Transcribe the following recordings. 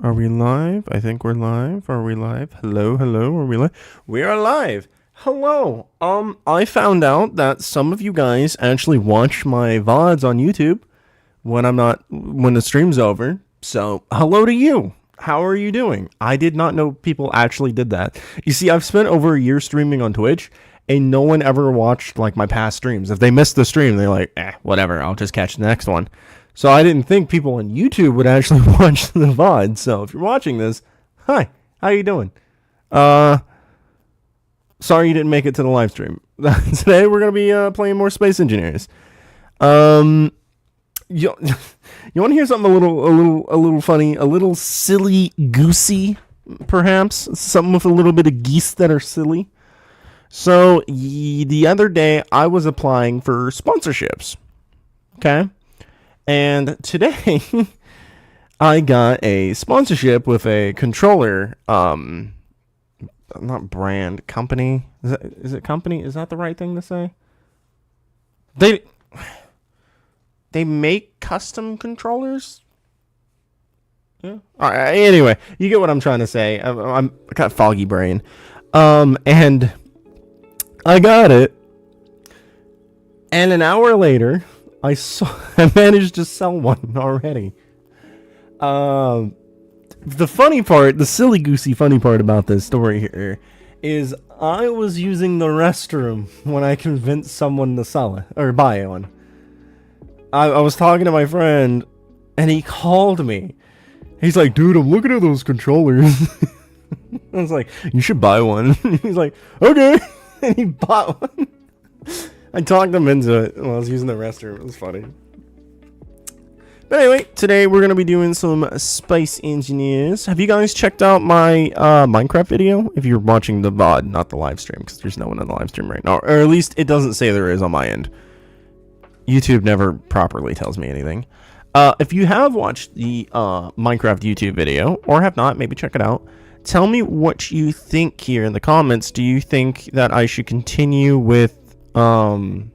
Are we live? I think we're live. Are we live? Hello, hello. Are we live? We are live. Hello. I found out that some of you guys actually watch my VODs on YouTube when the stream's over. So, hello to you. How are you doing? I did not know people actually did that. You see, I've spent over a year streaming on Twitch, and no one ever watched like my past streams. If they missed the stream, they're like, whatever, I'll just catch the next one. So I didn't think people on YouTube would actually watch the VOD. So if you're watching this, hi, how you doing? Sorry you didn't make it to the live stream. Today we're gonna be playing more Space Engineers. You you want to hear something a little funny, a little silly goosey, perhaps something with a little bit of geese that are silly. So the other day I was applying for sponsorships. Okay. And today, I got a sponsorship with a controller, not brand, company. Is it company? Is that the right thing to say? They make custom controllers? Yeah. All right, anyway, you get what I'm trying to say. I got foggy brain. And I got it. And an hour later, I managed to sell one already. The funny part, the silly goosey funny part about this story here is I was using the restroom when I convinced someone to sell it or buy one. I was talking to my friend and he called me. He's like, dude, I'm looking at those controllers. I was like, you should buy one. He's like, okay. And he bought one. I talked him into it while I was using the restroom. It was funny. But anyway, today we're going to be doing some Space Engineers. Have you guys checked out my Minecraft video? If you're watching the VOD, not the live stream, because there's no one on the live stream right now. Or at least it doesn't say there is on my end. YouTube never properly tells me anything. If you have watched the Minecraft YouTube video, or have not, maybe check it out. Tell me what you think here in the comments. Do you think that I should continue with having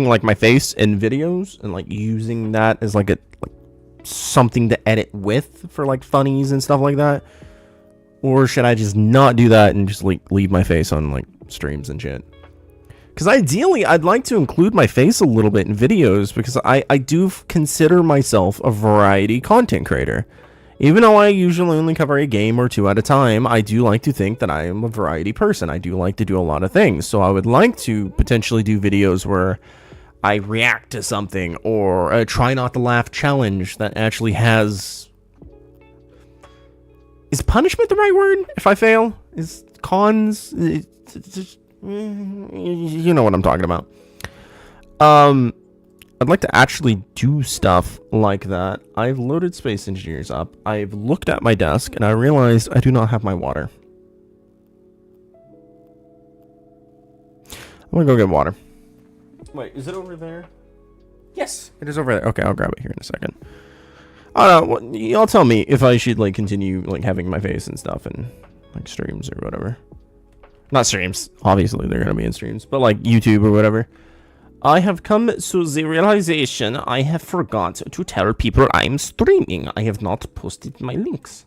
like my face in videos and like using that as like something to edit with for like funnies and stuff like that, or should I just not do that and just like leave my face on like streams and shit? Because ideally I'd like to include my face a little bit in videos, because I do consider myself a variety content creator. Even though I usually only cover a game or two at a time, I do like to think that I am a variety person. I do like to do a lot of things. So I would like to potentially do videos where I react to something, or a try not to laugh challenge that actually has... Is punishment the right word if I fail? Is cons... You know what I'm talking about. I'd like to actually do stuff like that. I've loaded Space Engineers up. I've looked at my desk and I realized I do not have my water. I'm gonna go get water. Wait, is it over there? Yes, it is over there. Okay, I'll grab it here in a second. I don't know. Y'all tell me if I should like continue like having my face and stuff in like streams or whatever. Not streams. Obviously, they're gonna be in streams, but like YouTube or whatever. I have come to the realization I have forgot to tell people I'm streaming. I have not posted my links.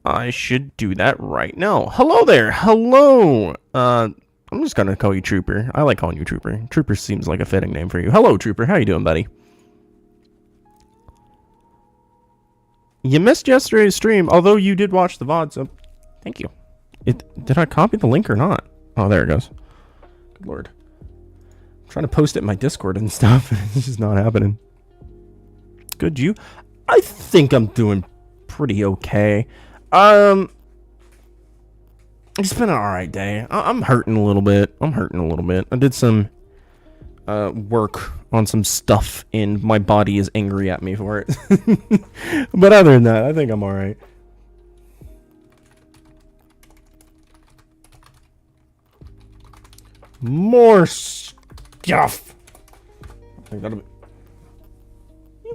I should do that right now. Hello there. Hello. I'm just gonna call you Trooper. I like calling you Trooper. Trooper seems like a fitting name for you. Hello, Trooper. How you doing, buddy? You missed yesterday's stream, although you did watch the VOD, so thank you. Did I copy the link or not? Oh, there it goes. Good lord. Trying to post it in my Discord and stuff. It's just not happening. Good, you? I think I'm doing pretty okay. It's been an alright day. I'm hurting a little bit. I did some work on some stuff and my body is angry at me for it. But other than that, I think I'm alright. More stuff. You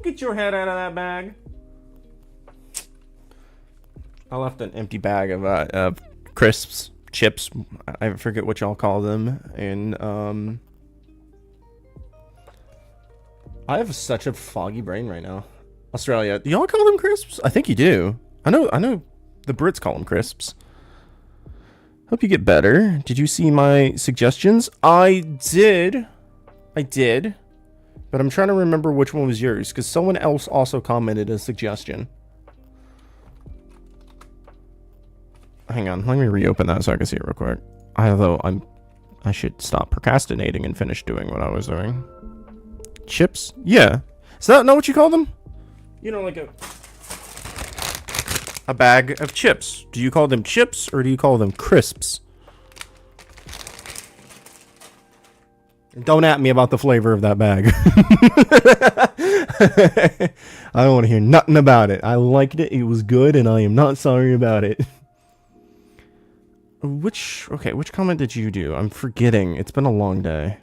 get your head out of that bag. I left an empty bag of crisps, chips. I forget what y'all call them, and I have such a foggy brain right now. Australia. Do y'all call them crisps? I think you do. I know the Brits call them crisps. Hope you get better. Did you see my suggestions? I did. But I'm trying to remember which one was yours, because someone else also commented a suggestion. Hang on, let me reopen that so I can see it real quick. I should stop procrastinating and finish doing what I was doing. Chips? Yeah. Is that not what you call them? You know, like a bag of chips. Do you call them chips or do you call them crisps? Don't at me about the flavor of that bag. I don't want to hear nothing about it. I liked it. It was good, and I am not sorry about it. Which comment did you do? I'm forgetting. It's been a long day.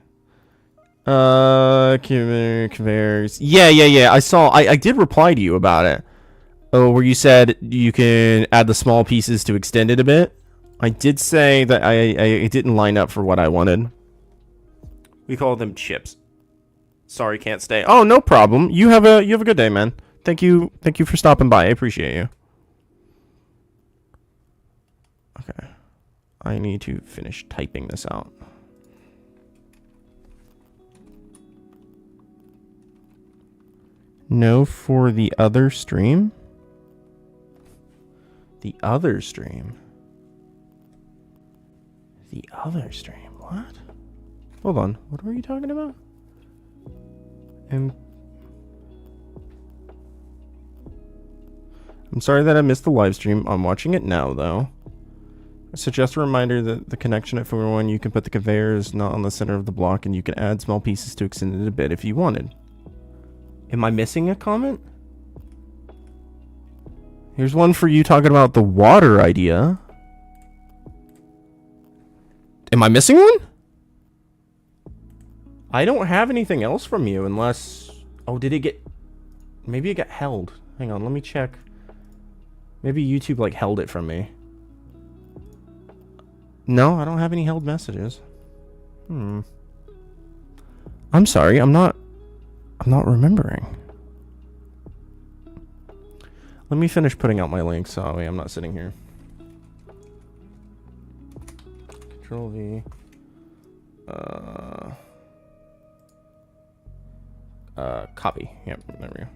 Conveyors. Yeah. I did reply to you about it. Oh, where you said you can add the small pieces to extend it a bit. I did say that it didn't line up for what I wanted. We call them chips. Sorry, can't stay. Oh, no problem. You have a good day, man. Thank you for stopping by. I appreciate you. Okay. I need to finish typing this out. No for the other stream? The other stream? The other stream? What? Hold on. What were you talking about? I'm sorry that I missed the live stream. I'm watching it now, though. I suggest a reminder that the connection at Figure 1, you can put the conveyors not on the center of the block, and you can add small pieces to extend it a bit if you wanted. Am I missing a comment? Here's one for you talking about the water idea. Am I missing one? I don't have anything else from you unless... Oh, did it get... Maybe it got held. Hang on, let me check. Maybe YouTube, like, held it from me. No, I don't have any held messages. I'm sorry, I'm not remembering. Let me finish putting out my links so I'm not sitting here. Control V. Copy. Yep, there we go.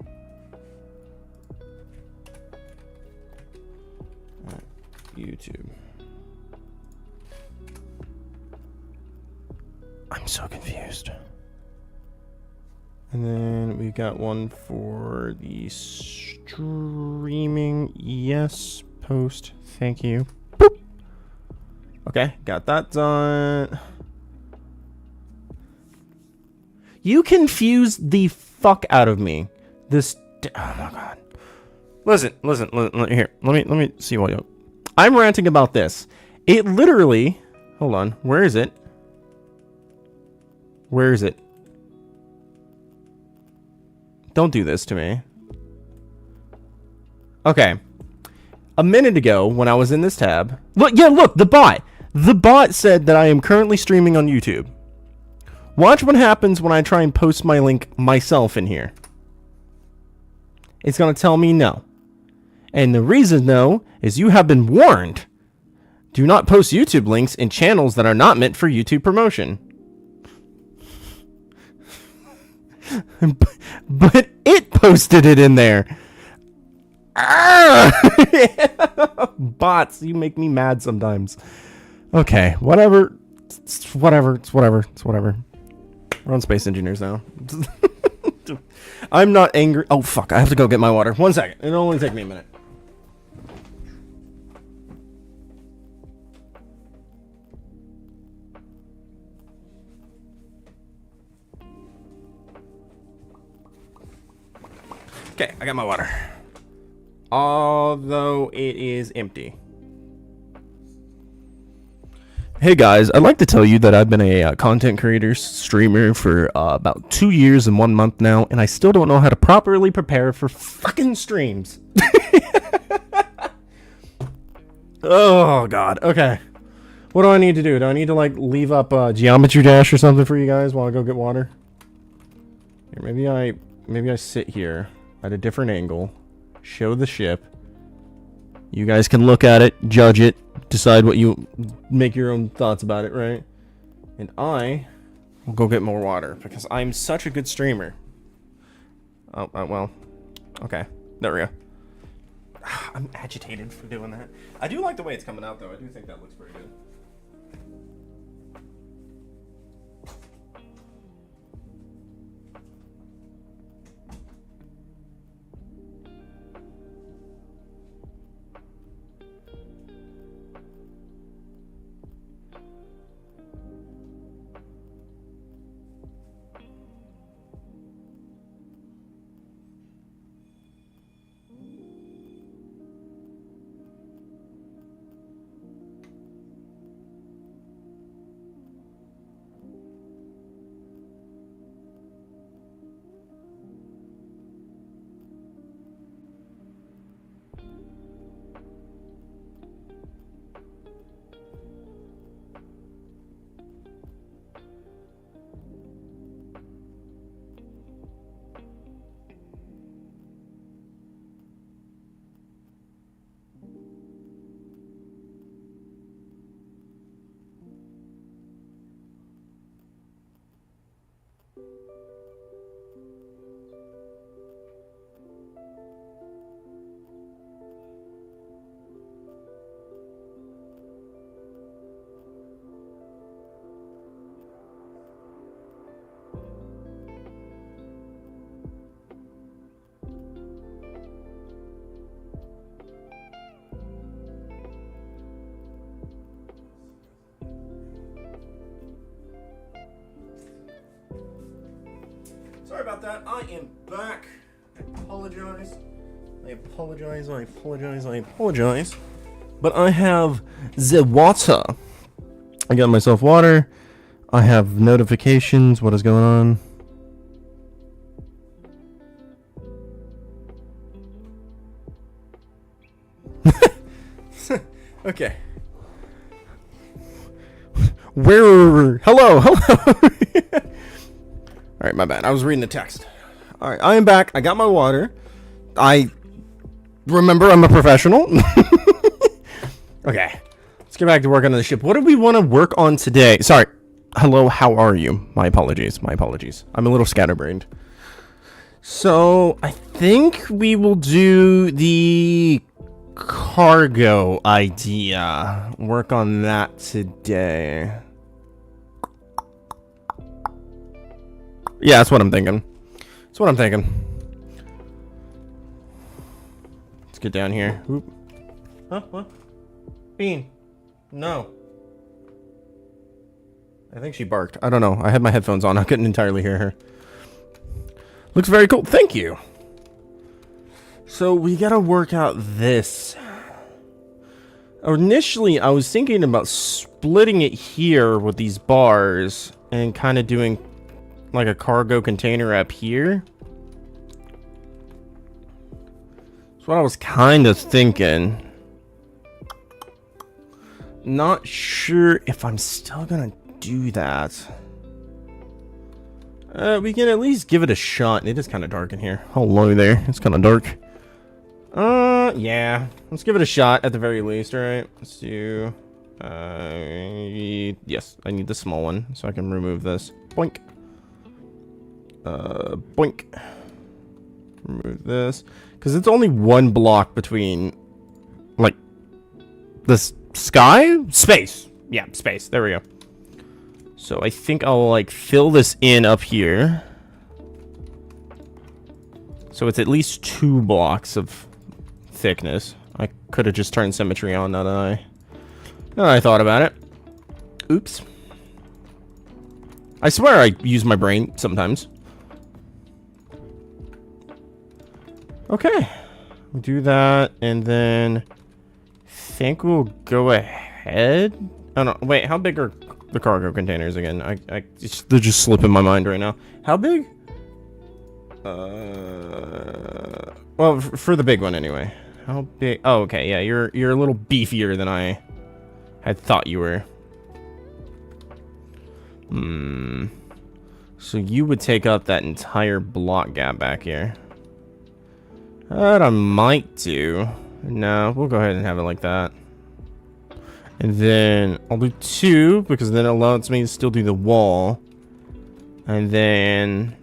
Alright, YouTube. I'm so confused. And then we got one for the streaming. Yes, post. Thank you. Boop. Okay, got that done. You confuse the fuck out of me. This. Oh my god. Listen. Here, let me see what you. I'm ranting about this. It literally. Hold on. Where is it? Where is it? Don't do this to me. Okay. A minute ago, when I was in this tab... Look, the bot! The bot said that I am currently streaming on YouTube. Watch what happens when I try and post my link myself in here. It's going to tell me no. And the reason no is you have been warned. Do not post YouTube links in channels that are not meant for YouTube promotion. But it posted it in there. Bots, you make me mad sometimes. Okay, whatever. It's whatever. We're on Space Engineers now. I'm not angry. Oh, fuck. I have to go get my water. 1 second. It'll only take me a minute. Okay, I got my water. Although it is empty. Hey guys, I'd like to tell you that I've been a content creator, streamer for about 2 years and 1 month now, and I still don't know how to properly prepare for fucking streams. Oh god, okay. What do I need to do? Do I need to like leave up Geometry Dash or something for you guys while I go get water? Here, maybe I sit here. at a different angle, show the ship. You guys can look at it, judge it, decide what you... make your own thoughts about it, right? And I will go get more water, because I'm such a good streamer. Oh, well. Okay. There we go. I'm agitated for doing that. I do like the way it's coming out, though. I do think that looks pretty good. Sorry about that. I am back. I apologize. I apologize. I apologize. I apologize. But I have the water. I got myself water. I have notifications. What is going on? Okay. Where? Hello. Alright, my bad. I was reading the text. Alright, I am back. I got my water. I remember I'm a professional. Okay. Let's get back to work on the ship. What do we want to work on today? Sorry. Hello, how are you? My apologies. My apologies. I'm a little scatterbrained. So, I think we will do the cargo idea. Work on that today. Yeah, that's what I'm thinking. That's what I'm thinking. Let's get down here. Oop. Huh? What? Bean. No. I think she barked. I don't know. I had my headphones on. I couldn't entirely hear her. Looks very cool. Thank you. So we gotta work out this. Initially, I was thinking about splitting it here with these bars and kind of doing like a cargo container up here. That's what I was kind of thinking. Not sure if I'm still gonna do that. We can at least give it a shot. It is kind of dark in here. Hello there. It's kind of dark. Yeah. Let's give it a shot at the very least, alright? Let's do... yes, I need the small one so I can remove this. Boink. Boink. Remove this. Because it's only one block between, like, this sky? Space. Yeah, space. There we go. So I think I'll, like, fill this in up here. So it's at least 2 blocks of thickness. I could have just turned symmetry on, now that I thought about it. Oops. I swear I use my brain sometimes. Okay. We'll do that, and then I think we'll go ahead. Oh no, wait, how big are the cargo containers again? They're just slipping my mind right now. How big? Well, for the big one anyway. How big? Oh, okay, yeah, you're a little beefier than I had thought you were. So you would take up that entire block gap back here. That I might do. No, we'll go ahead and have it like that. And then I'll do 2 because then it allows me to still do the wall. And then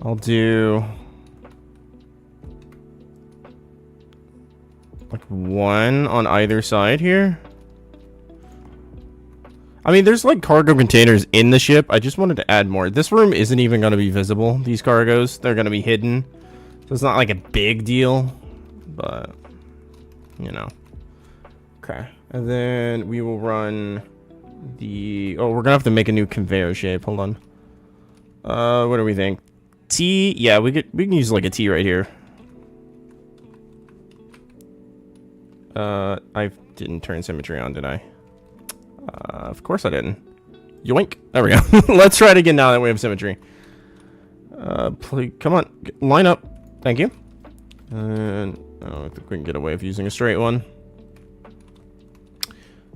I'll do like 1 on either side here. I mean, there's like cargo containers in the ship. I just wanted to add more. This room isn't even going to be visible, these cargoes. They're going to be hidden. So it's not like a big deal, but you know. Okay. And then we will run the... Oh, we're going to have to make a new conveyor shape. Hold on. What do we think? T? Yeah, we can use like a T right here. I didn't turn symmetry on, did I? Of course I didn't. Yoink. There we go. Let's try it again now that we have symmetry. Please, come on. Line up. Thank you. And I think we can get away with using a straight one.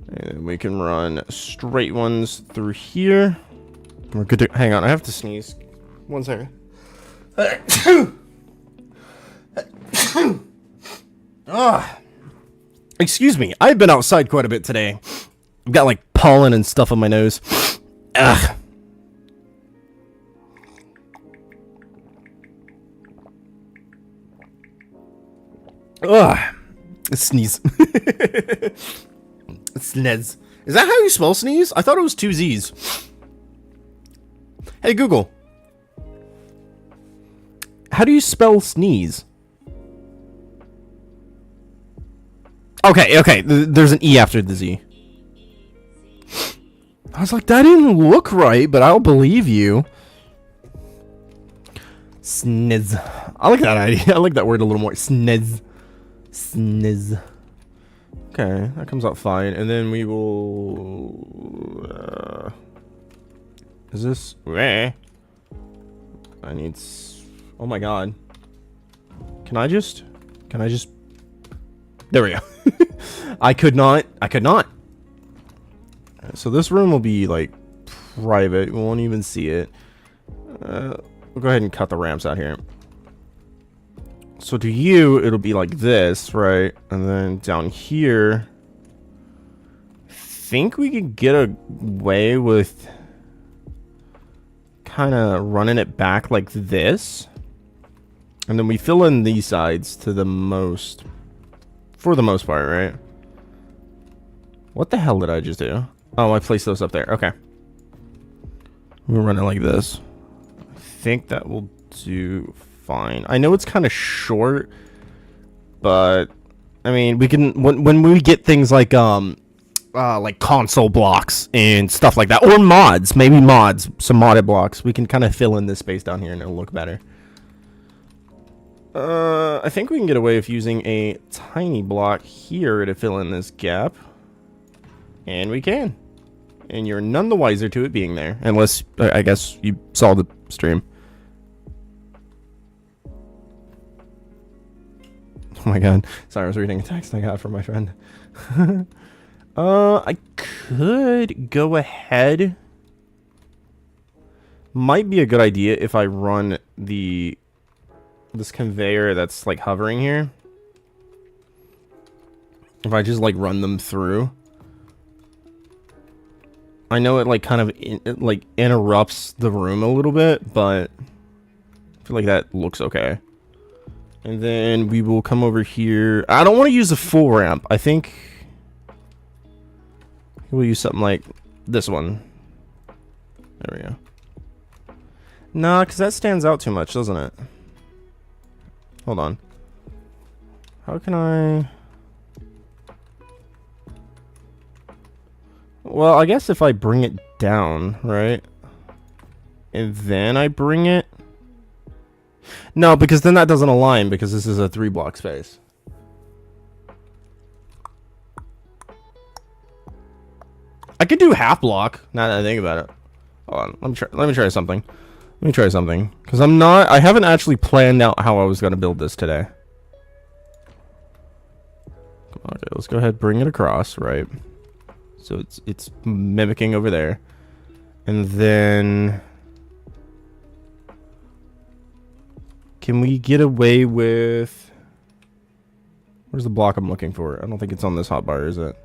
And we can run straight ones through here. We're good to... Hang on, I have to sneeze. 1 second. Excuse me. I've been outside quite a bit today. I've got like pollen and stuff on my nose. Ugh. Ugh. Sneeze. Sneeze. Is that how you spell sneeze? I thought it was 2 Z's. Hey Google. How do you spell sneeze? Okay. There's an E after the Z. I was like, that didn't look right, but I'll believe you. Sniz. I like that idea. I like that word a little more. Sniz. Sniz. Okay, that comes out fine. And then we will... is this... I need... Oh my god. Can I just... There we go. I could not. So this room will be like private. We won't even see it. We'll go ahead and cut the ramps out here. So to you, it'll be like this, right? And then down here, I think we could get away with kind of running it back like this. And then we fill in these sides to the most, for the most part, right? What the hell did I just do? Oh, I placed those up there. Okay. We'll run it like this. I think that will do fine. I know it's kind of short, but I mean, we can when we get things like console blocks and stuff like that, or mods, maybe mods, some modded blocks, we can kind of fill in this space down here and it'll look better. I think we can get away with using a tiny block here to fill in this gap. And we can. And you're none the wiser to it being there. Unless, I guess, you saw the stream. Oh my god. Sorry, I was reading a text I got from my friend. I could go ahead. Might be a good idea if I run this conveyor that's like hovering here. If I just like run them through. I know it like kind of interrupts the room a little bit, but I feel like that looks okay. And then we will come over here. I don't want to use a full ramp. I think we'll use something like this one. There we go. Nah, because that stands out too much, doesn't it? Hold on. How can I... Well, I guess if I bring it down, right? And then I bring it... No, because then that doesn't align because this is a 3-block space. I could do half block, now that I think about it. Hold on, let me try something. Let me try something. Because I haven't actually planned out how I was going to build this today. Okay, let's go ahead, bring it across, right? So it's mimicking over there. And then Can we get away with... Where's the block I'm looking for? I don't think it's on this hotbar, is it?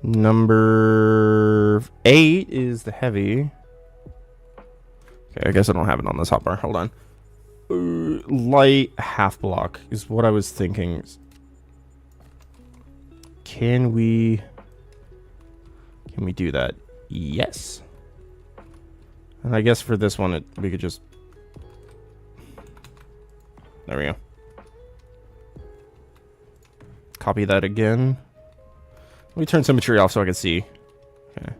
Number 8 is the heavy. Okay, I guess I don't have it on this hotbar. Hold on. Light half block is what I was thinking. Can we do that? Yes. And I guess for this one, we could just... There we go. Copy that again. Let me turn symmetry off so I can see. Okay.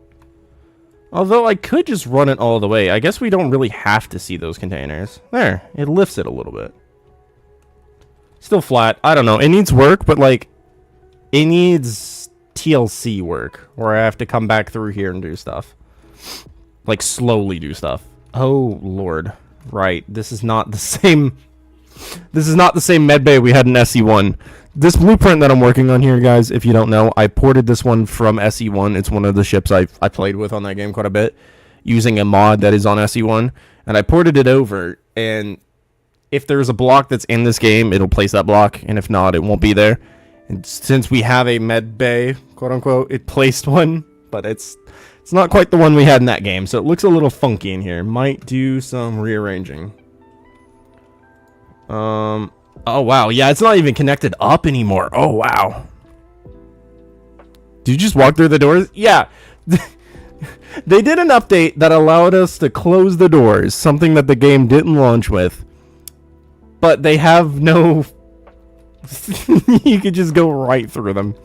Although I could just run it all the way. I guess we don't really have to see those containers. There. It lifts it a little bit. Still flat. I don't know. It needs work, but like... It needs TLC work. Where I have to come back through here and do stuff. Like, slowly do stuff. Oh, Lord. Right. This is not the same... This is not the same medbay we had in SE1. This blueprint that I'm working on here, guys, if you don't know, I ported this one from SE1. It's one of the ships I played with on that game quite a bit, using a mod that is on SE1. And I ported it over, and if there's a block that's in this game, it'll place that block, and if not, it won't be there. And since we have a medbay, quote-unquote, it placed one, but it's not quite the one we had in that game, so it looks a little funky in here. Might do some rearranging. Oh, wow. Yeah, it's not even connected up anymore. Oh, wow. Did you just walk through the doors? Yeah. They did an update that allowed us to close the doors, something that the game didn't launch with. But they have no... You could just go right through them.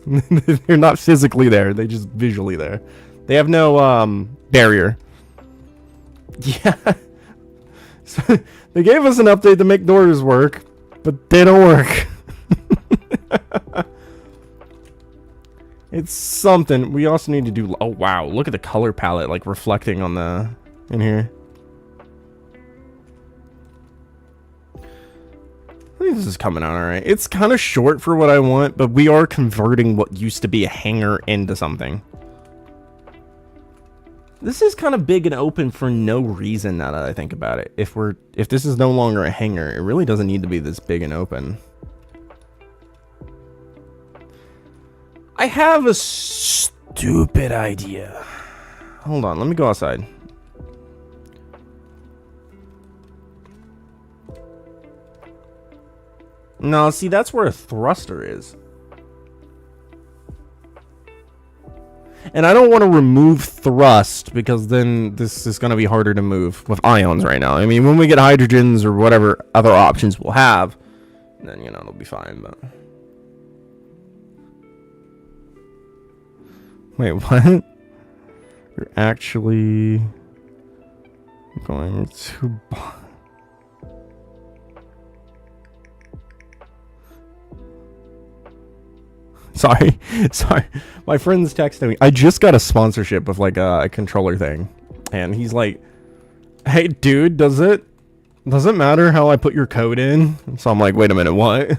They're not physically there. They're just visually there. They have no, barrier. Yeah. So, they gave us an update to make doors work, but they don't work. It's something. We also need to do... Oh, wow. Look at the color palette, like, reflecting on the... in here. I think this is coming out alright. It's kind of short for what I want, but we are converting what used to be a hangar into something. This is kind of big and open for no reason now that I think about it. If this is no longer a hangar, it really doesn't need to be this big and open. I have a stupid idea. Hold on, let me go outside. No, see, that's where a thruster is. And I don't want to remove thrust, because then this is going to be harder to move with ions right now. I mean, when we get hydrogens or whatever other options we'll have, then, you know, it'll be fine, but... Wait, what? You're actually going to... Sorry. My friend's texting me. I just got a sponsorship with like a controller thing, and he's like, "Hey, dude, does it matter how I put your code in?" So I'm like, "Wait a minute, what?"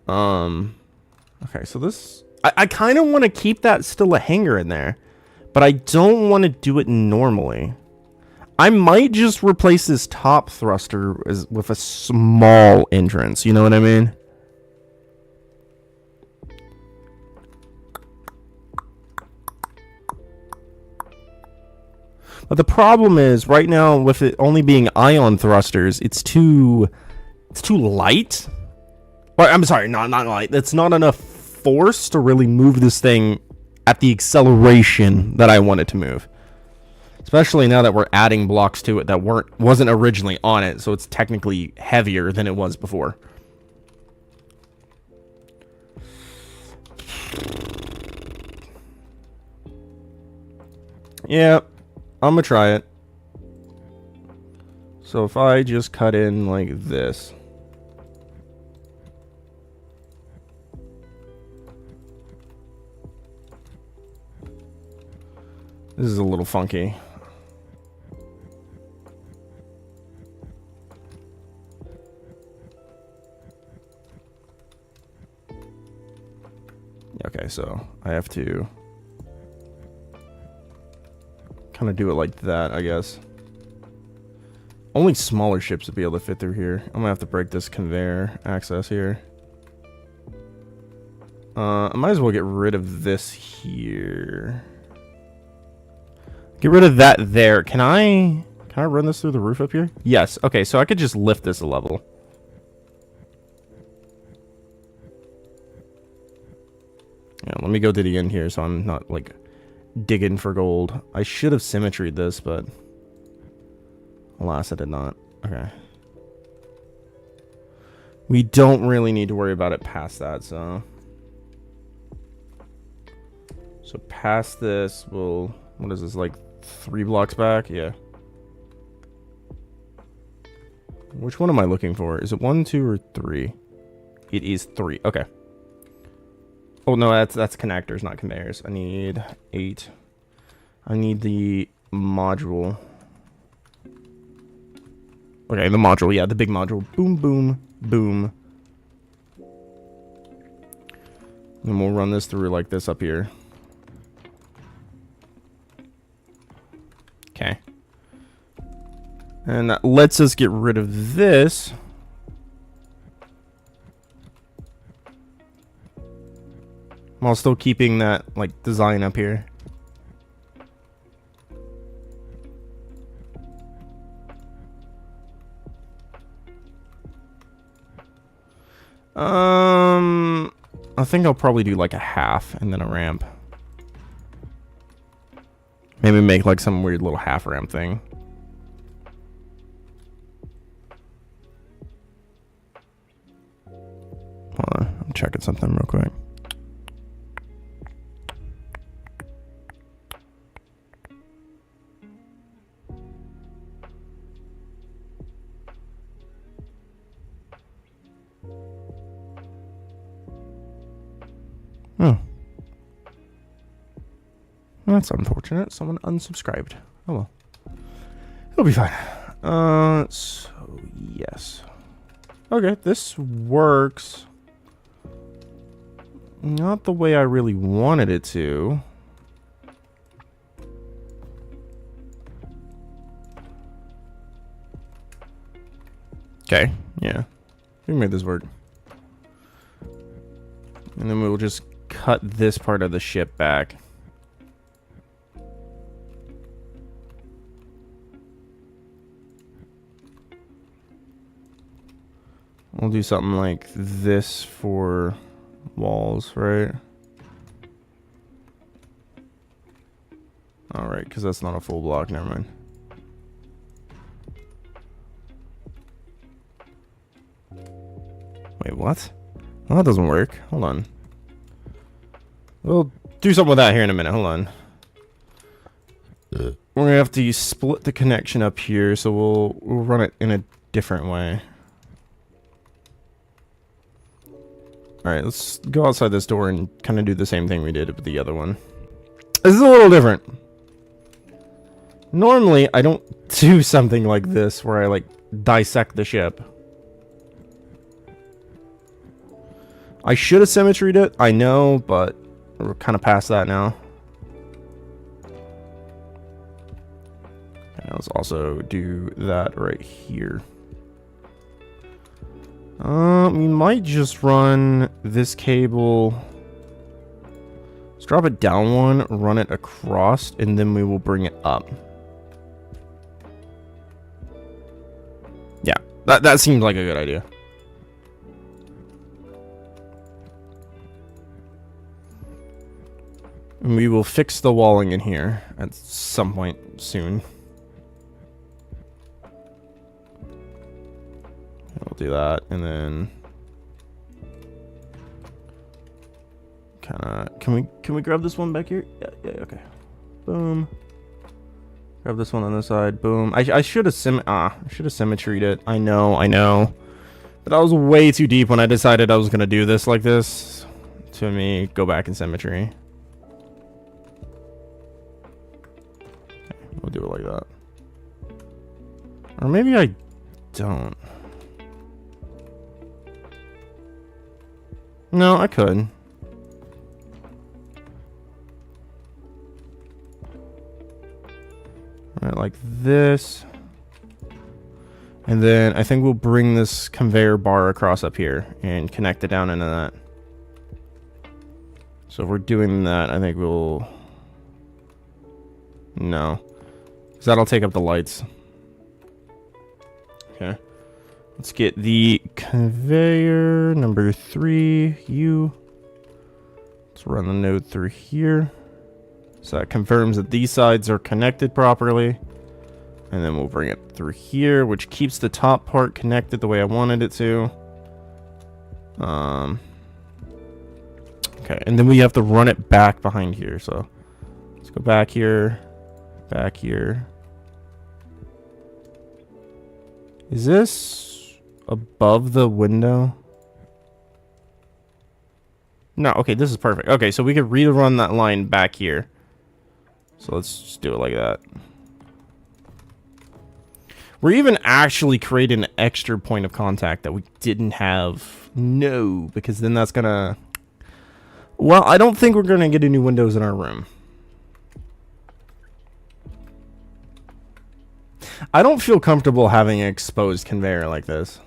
Okay, so this I kind of want to keep that still a hanger in there, but I don't want to do it normally. I might just replace this top thruster with a small entrance. You know what I mean? But the problem is, right now, with it only being ion thrusters, it's too light. Well, I'm sorry, not light. That's not enough force to really move this thing at the acceleration that I want it to move. Especially now that we're adding blocks to it that wasn't originally on it, so it's technically heavier than it was before. Yeah. I'm gonna try it. So if I just cut in like this. This is a little funky. Okay, so I have to kind of do it like that, I guess. Only smaller ships would be able to fit through here. I'm gonna have to break this conveyor access here. I might as well get rid of this here. Get rid of that there. Can I run this through the roof up here? Yes. Okay, so I could just lift this a level. Yeah, let me go to the end here so I'm not, like, digging for gold. I should have symmetried this, but alas, I did not. Okay. We don't really need to worry about it past that, so... So past this, we'll... What is this, like 3 blocks back? Yeah. Which one am I looking for? Is it 1, 2, or 3? It is 3. Okay. Oh, no, that's connectors, not conveyors. I need 8. I need the module. Okay, the module. Yeah, the big module. Boom, boom, boom. And we'll run this through like this up here. Okay. And that lets us get rid of this. While still keeping that, like, design up here. I think I'll probably do like a half and then a ramp. Maybe make like some weird little half ramp thing. Hold on, I'm checking something real quick. Oh. That's unfortunate. Someone unsubscribed. Oh well. It'll be fine. So yes. Okay, this works. Not the way I really wanted it to. Okay, yeah. We can make this work. And then we'll just cut this part of the ship back. We'll do something like this for walls, right? Alright, because that's not a full block, never mind. Wait, what? Well, that doesn't work. Hold on. We'll do something with that here in a minute. Hold on. We're gonna have to split the connection up here, so we'll run it in a different way. Alright, let's go outside this door and kind of do the same thing we did with the other one. This is a little different. Normally, I don't do something like this where I, like, dissect the ship. I should have symmetried it, I know, but we're kind of past that now. And let's also do that right here. We might just run this cable. Let's drop it down one, run it across, and then we will bring it up. Yeah, that seems like a good idea. And we will fix the walling in here at some point soon. We'll do that, and then kind of can we grab this one back here? Yeah, okay. Boom. Grab this one on this side. Boom. I should have symmetried it. I know. But I was way too deep when I decided I was gonna do this like this. To me, go back in symmetry. Okay, we'll do it like that. Or maybe I don't. No, I could. Right, like this. And then I think we'll bring this conveyor bar across up here and connect it down into that. So if we're doing that, I think we'll... No. Because that'll take up the lights. Okay. Let's get the conveyor number 3, U. Let's run the node through here. So that confirms that these sides are connected properly. And then we'll bring it through here, which keeps the top part connected the way I wanted it to. Okay, and then we have to run it back behind here. So let's go back here, back here. Is this above the window? No, okay, this is perfect. Okay, so we could rerun that line back here. So let's just do it like that. We're even actually creating an extra point of contact that we didn't have. No, because then that's gonna... Well, I don't think we're gonna get any windows in our room. I don't feel comfortable having an exposed conveyor like this.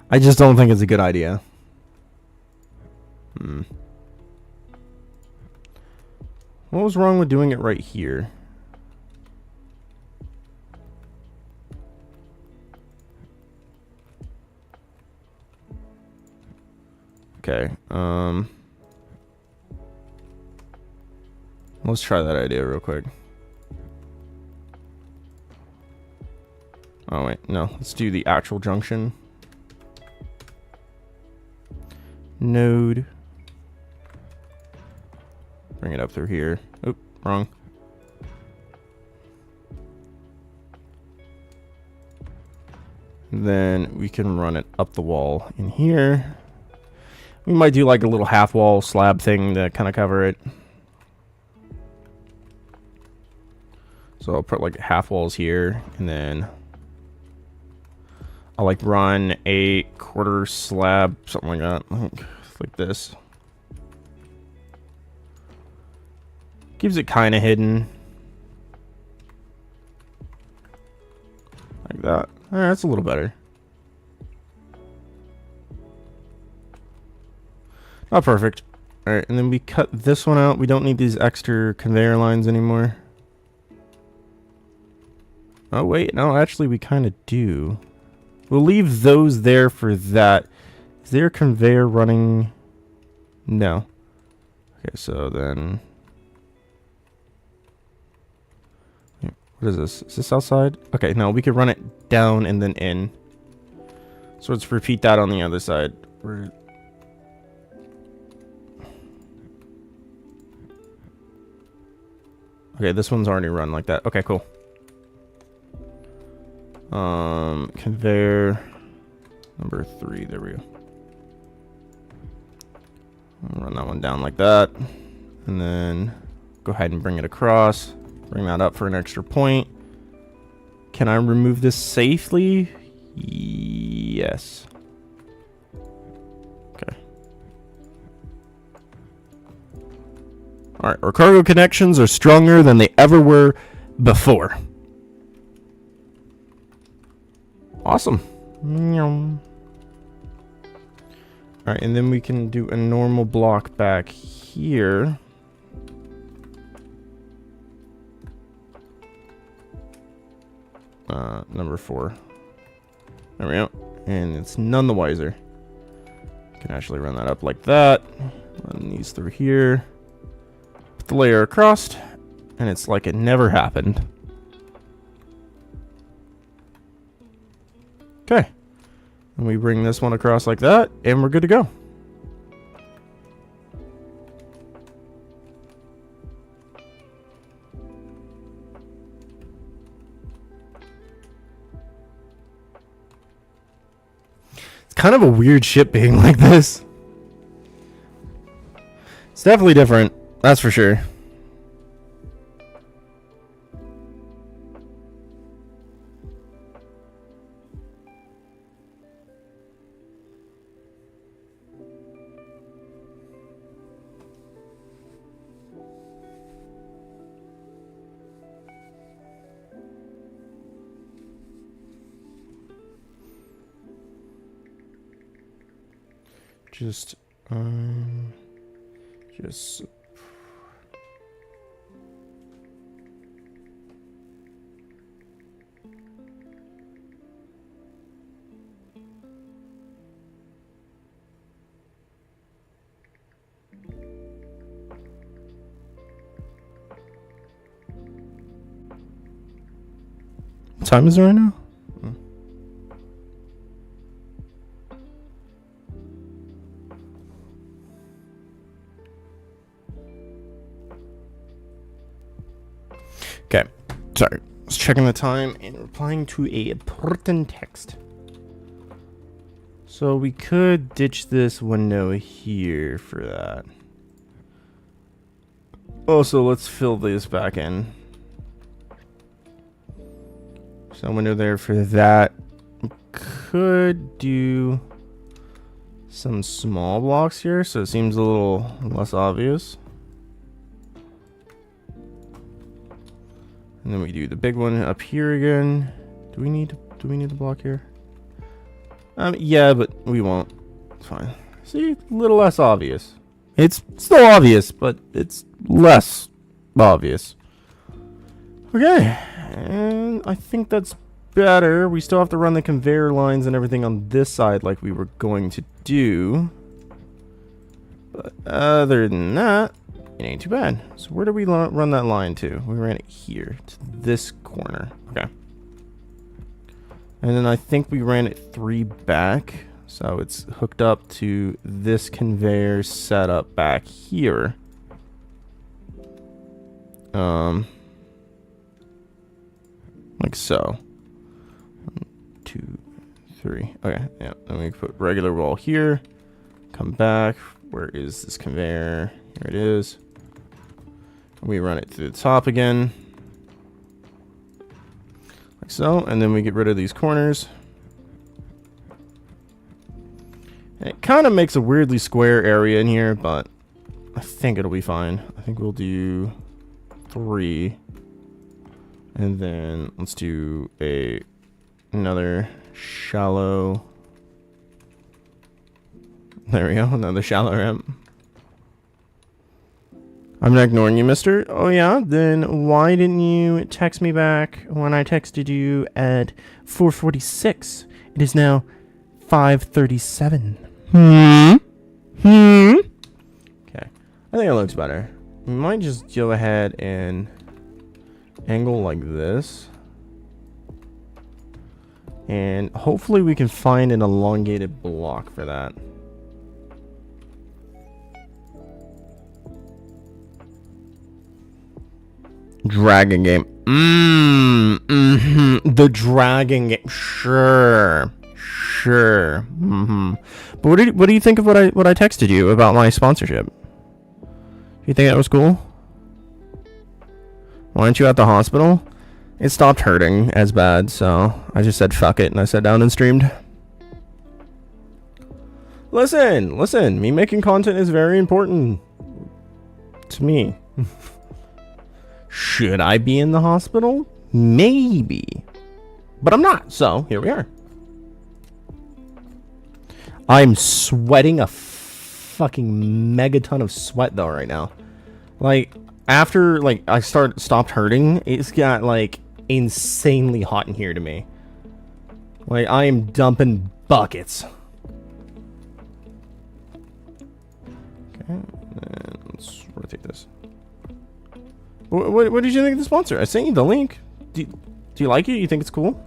I just don't think it's a good idea. What was wrong with doing it right here? Okay, let's try that idea real quick. Oh wait, no, let's do the actual junction. Node. Bring it up through here. Oop, wrong. Then we can run it up the wall in here. We might do like a little half wall slab thing to kind of cover it. So I'll put like half walls here, and then I'll like run a quarter slab, something like that, like this. Keeps it kind of hidden. Like that. Alright, that's a little better. Not perfect. Alright, and then we cut this one out. We don't need these extra conveyor lines anymore. Oh, wait. No, actually, we kind of do. We'll leave those there for that. Is there a conveyor running? No. Okay, so then... What is this? Is this outside? Okay, no, we could run it down and then in. So let's repeat that on the other side. Okay, this one's already run like that. Okay, cool. Conveyor number 3. There we go. I'll run that one down like that. And then go ahead and bring it across. Bring that up for an extra point. Can I remove this safely? Yes. Okay. Alright, our cargo connections are stronger than they ever were before. Awesome. Alright, and then we can do a normal block back here. Number 4. There we go. And it's none the wiser. Can actually run that up like that. Run these through here. Put the layer across. And it's like it never happened. Okay. And we bring this one across like that. And we're good to go. Kind of a weird ship being like this. It's definitely different, that's for sure. Just what time is it right now? Okay, sorry. I was checking the time and replying to a important text. So we could ditch this window here for that. Also, let's fill this back in. So window there for that. Could do some small blocks here, so it seems a little less obvious. And then we do the big one up here again. Do we need the block here? Yeah, but we won't. It's fine. See, a little less obvious. It's still obvious, but it's less obvious. Okay, and I think that's better. We still have to run the conveyor lines and everything on this side like we were going to do. But other than that, it ain't too bad. So where do we run that line to? We ran it here, to this corner. Okay. And then I think we ran it 3 back. So it's hooked up to this conveyor setup back here. Like so. 1, 2, 3. Okay, yeah. Then we put regular wall here. Come back. Where is this conveyor? Here it is. We run it through the top again. Like so. And then we get rid of these corners. And it kind of makes a weirdly square area in here, but I think it'll be fine. I think we'll do 3. And then let's do another shallow. There we go, another shallow ramp. I'm not ignoring you, mister. Oh yeah? Then why didn't you text me back when I texted you at 4:46? It is now 5:37. Okay. I think it looks better. We might just go ahead and angle like this. And hopefully we can find an elongated block for that. Dragon game. The dragon game. Sure. But what do you think of what I texted you about my sponsorship? Do you think that was cool? Why aren't you at the hospital? It stopped hurting as bad, so I just said fuck it and I sat down and streamed. Listen, me making content is very important to me. Should I be in the hospital? Maybe. But I'm not, so here we are. I'm sweating a fucking megaton of sweat though right now. Like, after like I stopped hurting, it's got like insanely hot in here to me. Like, I am dumping buckets. Okay, and let's rotate this. What did you think of the sponsor? I sent you the link. Do you like it? You think it's cool?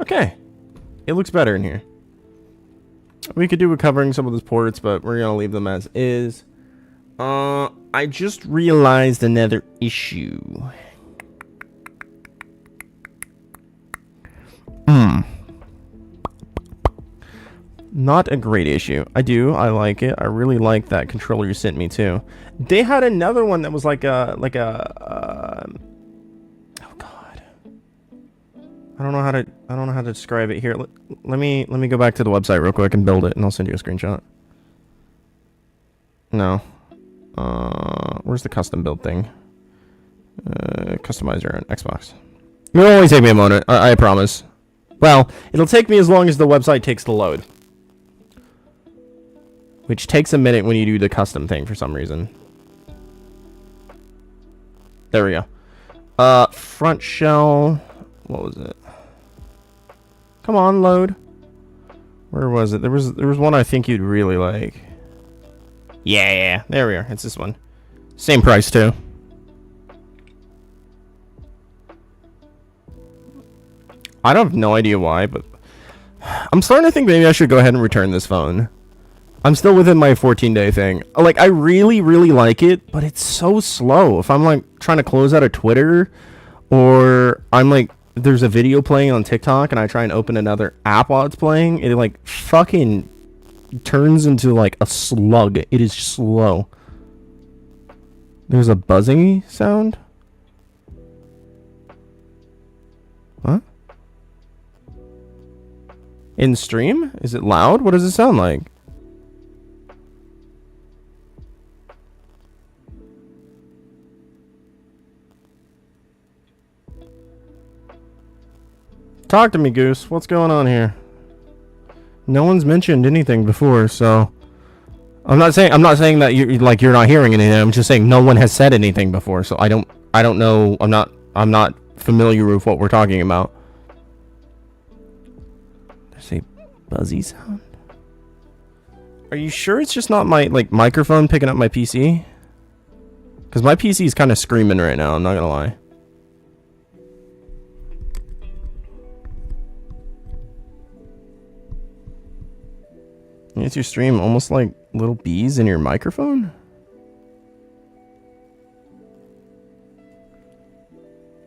Okay. It looks better in here. We could do with covering some of those ports, but we're going to leave them as is. I just realized another issue. Not a great issue. I like it. I really like that controller you sent me too. They had another one that was like a oh god. I don't know how to describe it here. Let me go back to the website real quick and build it and I'll send you a screenshot. No. Where's the custom build thing? Customizer on Xbox. It'll only take me a moment, I promise. Well, it'll take me as long as the website takes to load. Which takes a minute when you do the custom thing for some reason. There we go. Front shell. What was it? Come on, load. Where was it? There was one I think you'd really like. Yeah, there we are. It's this one. Same price too. I don't have no idea why, but I'm starting to think maybe I should go ahead and return this phone. I'm still within my 14-day thing. Like, I really, really like it, but it's so slow. If I'm, like, trying to close out of Twitter, or I'm, like, there's a video playing on TikTok, and I try and open another app while it's playing, it, like, fucking turns into, like, a slug. It is slow. There's a buzzing sound? Huh? In stream? Is it loud? What does it sound like? Talk to me, Goose. What's going on here? No one's mentioned anything before, so I'm not saying that you're not hearing anything. I'm just saying no one has said anything before, so I don't know. I'm not familiar with what we're talking about. There's a buzzy sound. Are you sure it's just not my microphone picking up my PC? Because my PC is kind of screaming right now. I'm not gonna lie. It's your stream almost like little bees in your microphone?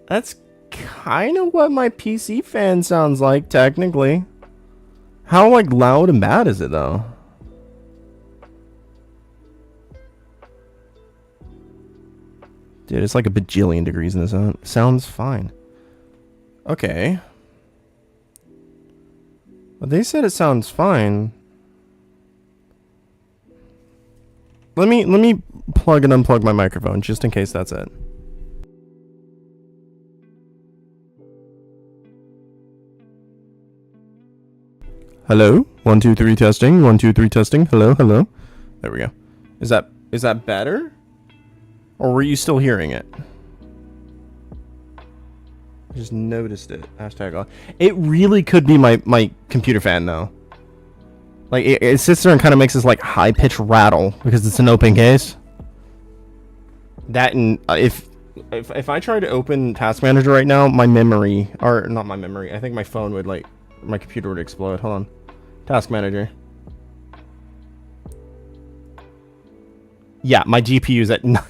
That's kind of what my PC fan sounds like, technically. How, like, loud and bad is it, though? Dude, it's like a bajillion degrees in the sun. Sounds fine. Okay. Well, they said it sounds fine. Let me plug and unplug my microphone just in case that's it. Hello? 1 2 3 testing. 1 2 3 testing. Hello, hello. There we go. Is that better? Or were you still hearing it? I just noticed it. Hashtag off. It really could be my computer fan though. Like, it sits there and kind of makes this, like, high-pitched rattle because it's an open case. That and if I try to open Task Manager right now, my memory, or not my memory, I think my phone would, like, my computer would explode. Hold on. Task Manager. Yeah, my GPU's at 90.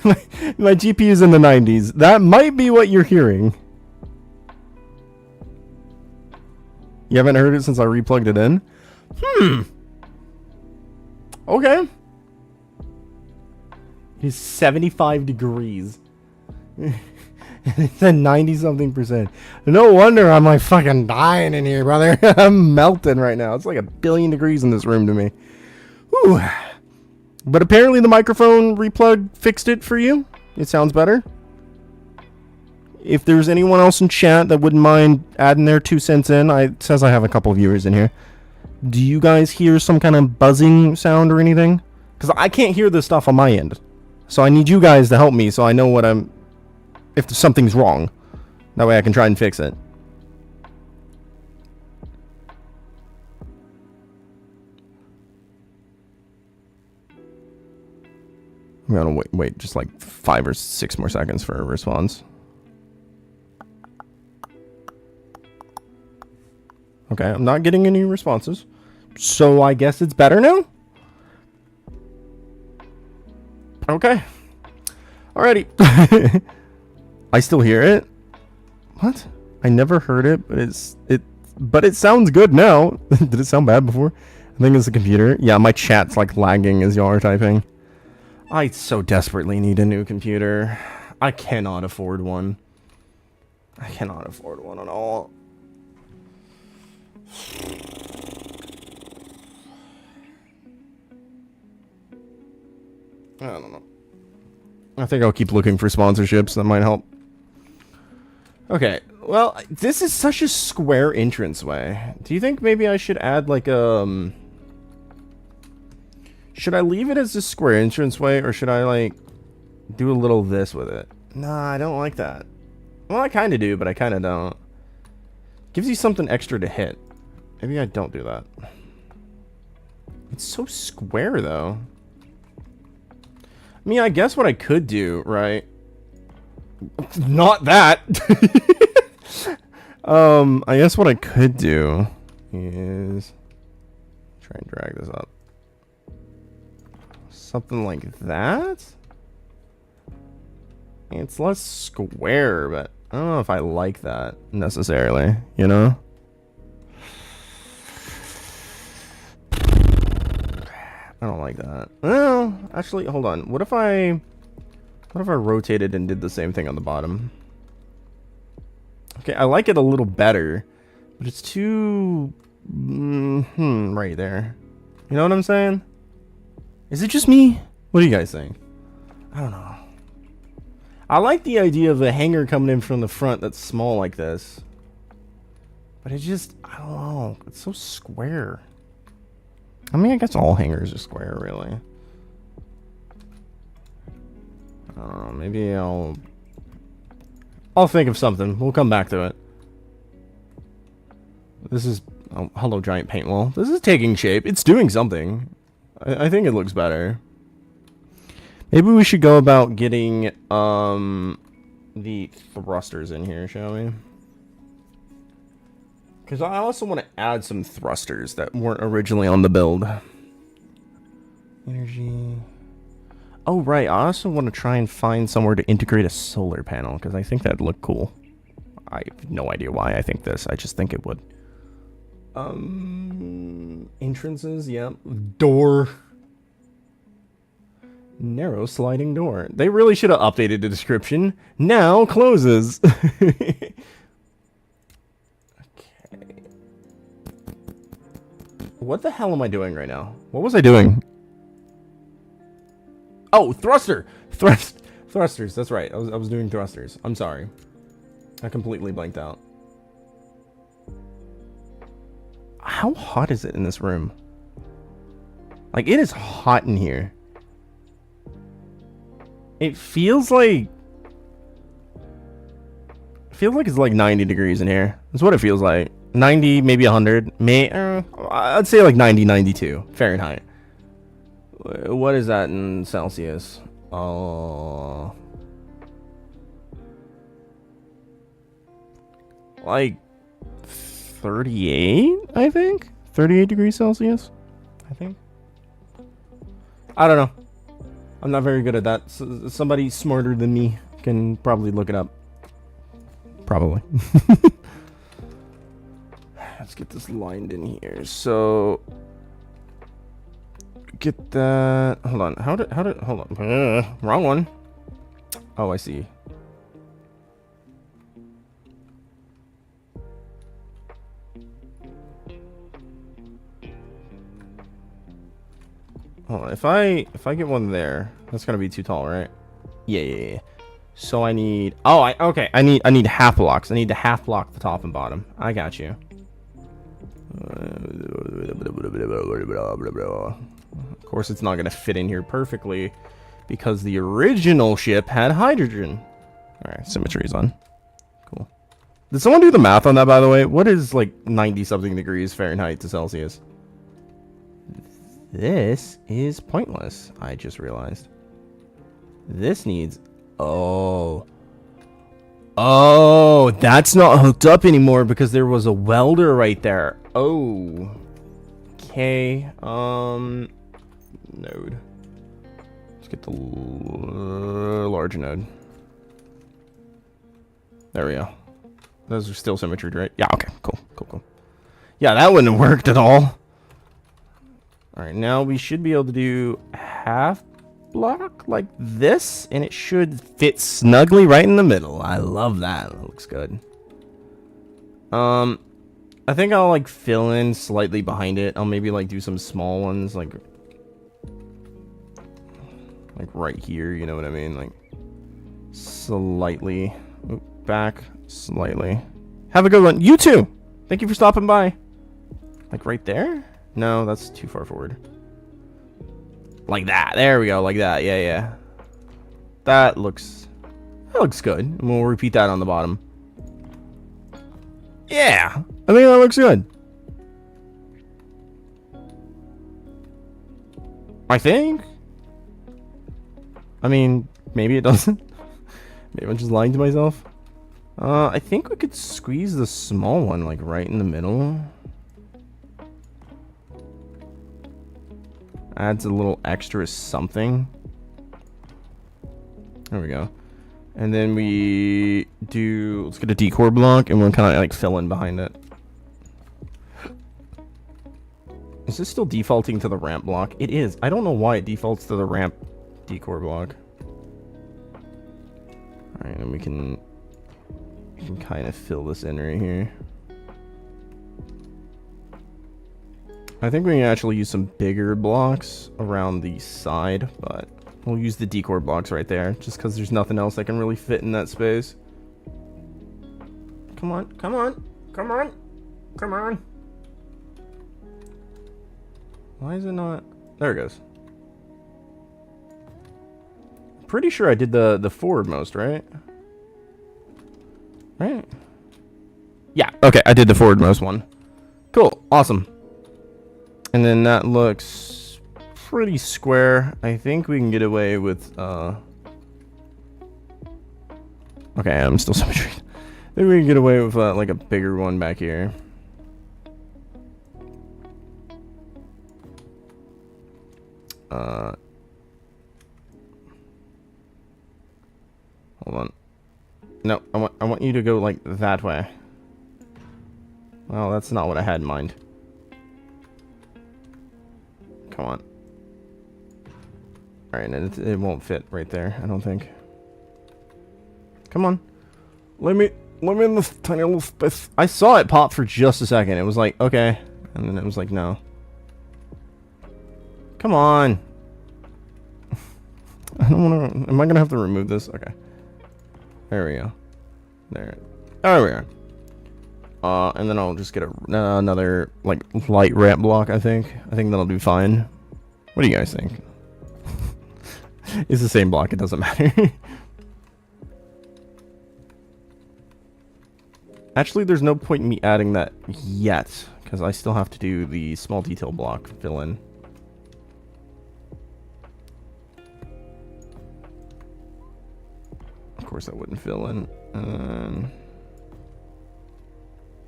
my GPU's in the 90s. That might be what you're hearing. You haven't heard it since I replugged it in? Okay. It's 75 degrees. It's at 90-something%. No wonder I'm like fucking dying in here, brother. I'm melting right now. It's like 1 billion degrees in this room to me. Whew. But apparently the microphone replug fixed it for you. It sounds better. If there's anyone else in chat that wouldn't mind adding their 2 cents in, it says I have a couple of viewers in here. Do you guys hear some kind of buzzing sound or anything? Because I can't hear this stuff on my end. So I need you guys to help me so I know what if something's wrong. That way I can try and fix it. I'm gonna wait just like 5 or 6 more seconds for a response. Okay, I'm not getting any responses. So I guess it's better now? Okay. Alrighty. I still hear it. What? I never heard it, but it sounds good now. Did it sound bad before? I think it's the computer. Yeah, my chat's like lagging as y'all are typing. I so desperately need a new computer. I cannot afford one. I cannot afford one at all. I don't know. I think I'll keep looking for sponsorships that might help Okay, well, this is such a square entranceway. Do you think maybe I should add like should I leave it as a square entranceway, or should I like do a little this with it? Nah, I don't like that. Well, I kind of do, but I kind of don't. Gives you something extra to hit. Maybe I don't do that. It's so square, though. I mean, I guess what I could do, right? Not that. I guess what I could do is try and drag this up. Something like that? It's less square, but I don't know if I like that necessarily, you know? I don't like that. Well, actually, hold on. What if I rotated and did the same thing on the bottom? Okay, I like it a little better, but it's too right there. You know what I'm saying? Is it just me? What do you guys think? I don't know. I like the idea of the hanger coming in from the front that's small like this. But it just, I don't know. It's so square. I mean, I guess all hangers are square, really. I don't know. Maybe I'll think of something. We'll come back to it. This is... Oh, hello, giant paint wall. This is taking shape. It's doing something. I think it looks better. Maybe we should go about getting the thrusters in here, shall we? Because I also want to add some thrusters that weren't originally on the build. Energy. Oh, right. I also want to try and find somewhere to integrate a solar panel, because I think that'd look cool. I have no idea why I think this. I just think it would. Entrances, yep. Door. Narrow sliding door. They really should have updated the description. Now closes. Okay. What the hell am I doing right now? What was I doing? Oh, thruster. Thrusters. That's right. I was doing thrusters. I'm sorry. I completely blanked out. How hot is it in this room? Like, it is hot in here. It feels like it's like 90 degrees in here. That's what it feels like. 90, maybe 100. I'd say like 90, 92 Fahrenheit. What is that in Celsius? Oh, like 38, I think. 38 degrees Celsius, I think. I don't know. I'm not very good at that. Somebody smarter than me can probably look it up. Probably. Let's get this lined in here. So get that. Hold on. How did hold on. Wrong one. Oh, I see. Hold on. If I get one there, that's gonna be too tall, right? Yeah. So I need. Oh, okay. I need half blocks. I need to half block the top and bottom. I got you. Of course, it's not gonna fit in here perfectly because the original ship had hydrogen. All right, symmetry's on. Cool. Did someone do the math on that, by the way? What is like 90-something degrees Fahrenheit to Celsius? This is pointless. I just realized. This needs... Oh, that's not hooked up anymore because there was a welder right there. Oh. Okay. Node. Let's get the large node. There we go. Those are still symmetried, right? Yeah, okay. Cool. Yeah, that wouldn't have worked at all. Alright, now we should be able to do half block like this, and it should fit snugly right in the middle. I love that. That looks good. I think I'll like fill in slightly behind it. I'll maybe like do some small ones like right here, you know what I mean? Like slightly. Oop, back slightly. Have a good one. You too. Thank you for stopping by. Like right there? No, that's too far forward. Like that. There we go. Like that. Yeah, yeah. That looks good. And we'll repeat that on the bottom. Yeah. I think that looks good. I think. I mean, maybe it doesn't. Maybe I'm just lying to myself. I think we could squeeze the small one like right in the middle. Adds a little extra something. There we go. And then we do, let's get a decor block and we'll kind of like fill in behind it. Is this still defaulting to the ramp block? It is. I don't know why it defaults to the ramp decor block. Alright, and we can kind of fill this in right here. I think we can actually use some bigger blocks around the side, but we'll use the decor blocks right there, just because there's nothing else that can really fit in that space. Come on, come on, come on, come on. Why is it not? There it goes. Pretty sure I did the forwardmost, right? Right? Yeah, okay, I did the forwardmost one. Cool, awesome. And then that looks pretty square. I think we can get away with, okay, I'm still symmetry. I think we can get away with, like a bigger one back here. Hold on. No, I want you to go, like, that way. Well, that's not what I had in mind. Come on. Alright, and it won't fit right there, I don't think. Come on. Let me in this tiny little space. I saw it pop for just a second. It was like, okay. And then it was like, no. Come on. I don't want to... Am I going to have to remove this? Okay. There we go. There we are. And then I'll just get another, like, light ramp block, I think. I think that'll do fine. What do you guys think? It's the same block, it doesn't matter. Actually, there's no point in me adding that yet, because I still have to do the small detail block fill in. Of course, that wouldn't fill in. Come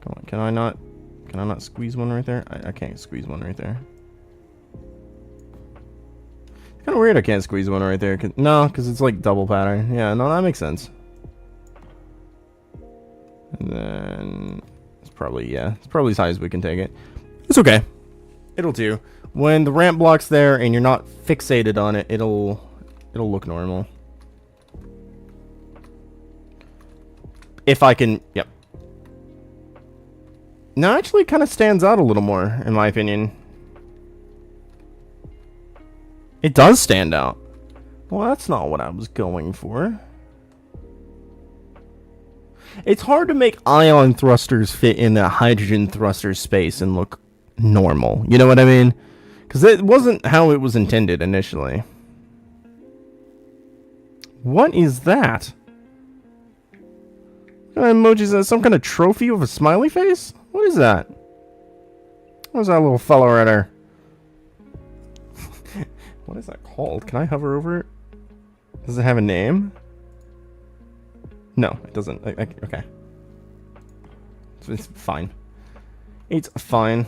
on, can I not squeeze one right there? I can't squeeze one right there. It's kind of weird I can't squeeze one right there. No, because it's like double pattern. Yeah, no, that makes sense. And then it's probably, yeah, it's probably as high as we can take it. It's okay. It'll do. When the ramp block's there and you're not fixated on it, it'll look normal. If I can, yep. No, actually it kind of stands out a little more, in my opinion. It does stand out. Well, that's not what I was going for. It's hard to make ion thrusters fit in a hydrogen thruster space and look normal. You know what I mean? Because it wasn't how it was intended initially. What is that? What kind of emoji is that? Some kind of trophy with a smiley face? What is that? What's that little fellow right there? What is that called? Can I hover over it? Does it have a name? No, it doesn't. Okay. It's fine. It's fine.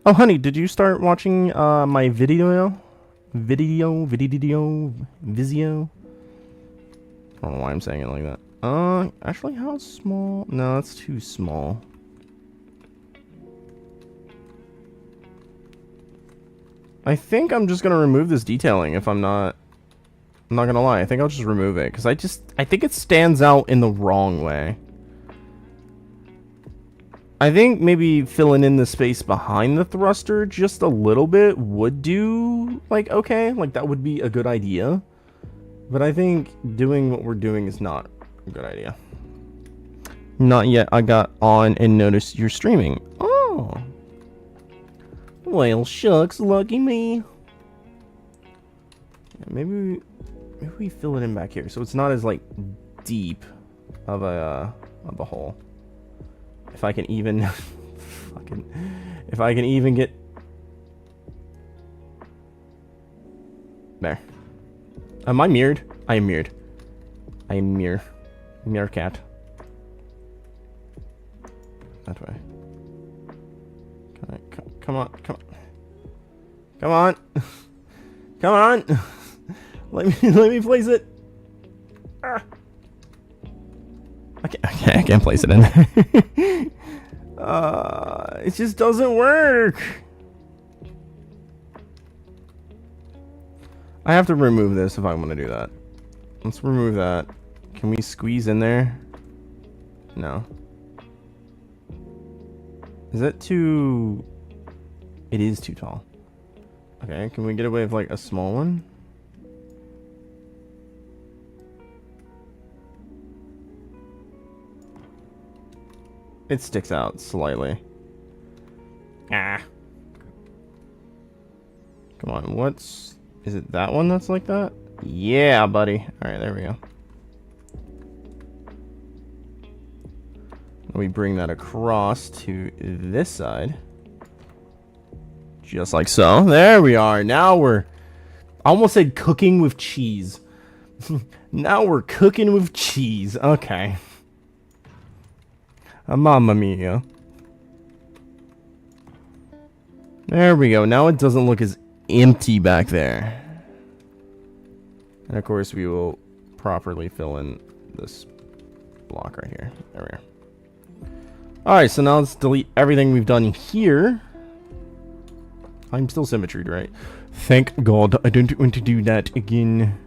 Oh, honey, did you start watching my video? Vizio? I don't know why I'm saying it like that. Actually, how small? No, that's too small. I think I'm just gonna remove this detailing if I'm not gonna lie. I think I'll just remove it because I think it stands out in the wrong way. I think maybe filling in the space behind the thruster just a little bit would do, like, okay. Like, that would be a good idea. But I think doing what we're doing is not a good idea. Not yet. I got on and noticed you're streaming. Oh. Well, shucks, lucky me. Yeah, maybe we fill it in back here so it's not as, like, deep of a hole. If I can even if I can even get there. Am I mirrored? I am mirrored. I am mirror cat. That way. Come on. Come on. Come on. let me place it. Ah. I can't place it in there. It just doesn't work. I have to remove this if I want to do that. Let's remove that. Can we squeeze in there? No. Is that too... It is too tall. Okay, can we get away with like a small one? It sticks out slightly. Ah. Come on, what's... Is it that one that's like that? Yeah, buddy. Alright, there we go. We bring that across to this side. Just like so. There we are. Now we're... I almost said cooking with cheese. Now we're cooking with cheese. Okay. Mamma mia. There we go. Now it doesn't look as empty back there. And of course we will properly fill in this block right here. There we are. Alright, so now let's delete everything we've done here. I'm still symmetried, right? Thank God I don't want to do that again.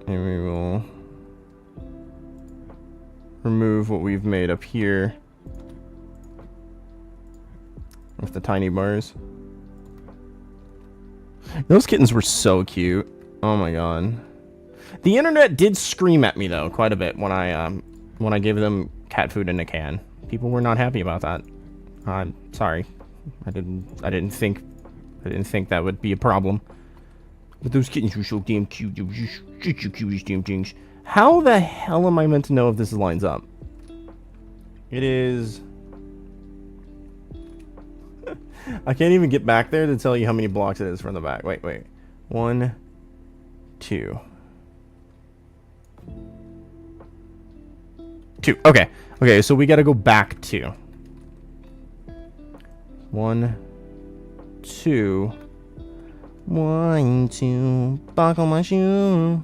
And we will remove what we've made up here with the tiny bars. Those kittens were so cute. Oh my god. The internet did scream at me though quite a bit when I gave them cat food in a can. People were not happy about that. I'm sorry. I didn't think that would be a problem. But those kittens were so damn cute. They were just the cutest damn things. How the hell am I meant to know if this lines up? It is... I can't even get back there to tell you how many blocks it is from the back. Wait. 1, 2. 2. Okay, so we gotta go back 2. 1, 2. 1, 2. Buckle my shoe.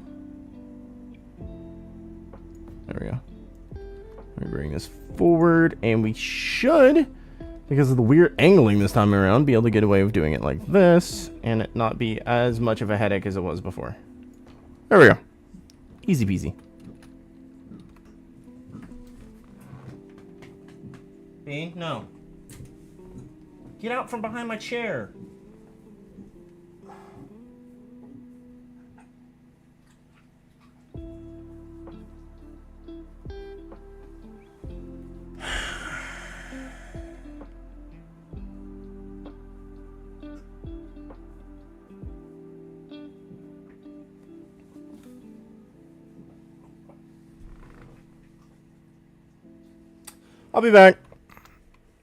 There we go. Let me bring this forward, and we should, because of the weird angling this time around, be able to get away with doing it like this, and it not be as much of a headache as it was before. There we go. Easy peasy. Bean, no. Get out from behind my chair. I'll be back.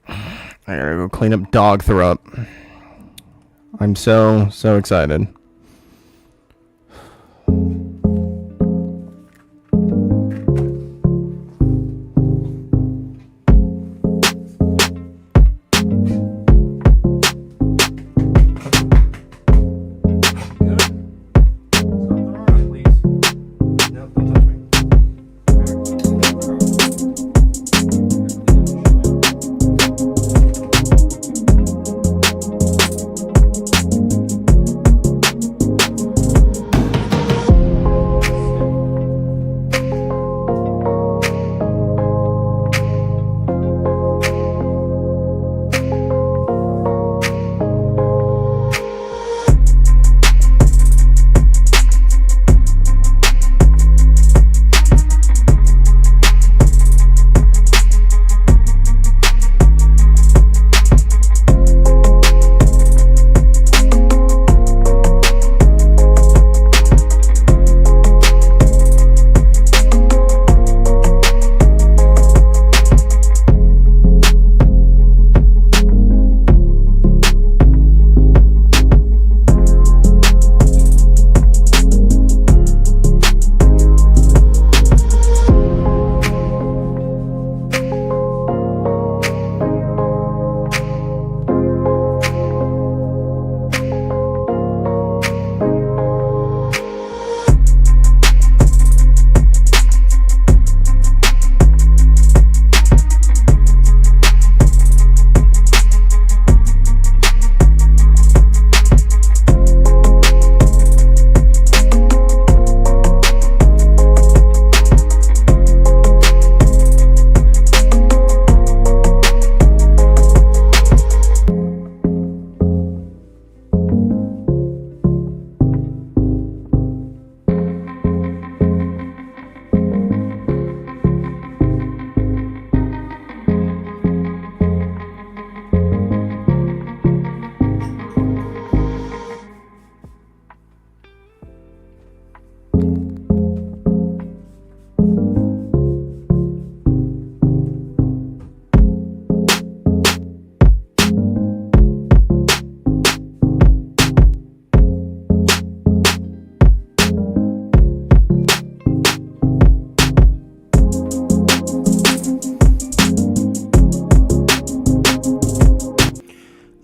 I gotta go clean up dog throw up. I'm so excited.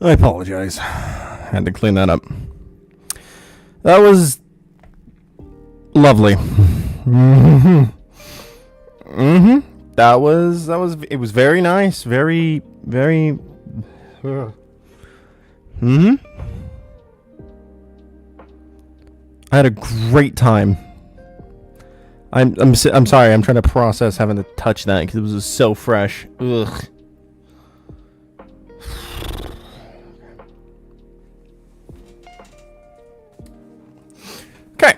I apologize. Had to clean that up. That was lovely. That was it was very nice. Very I had a great time. I'm sorry. I'm trying to process having to touch that because it was just so fresh. Ugh. Okay.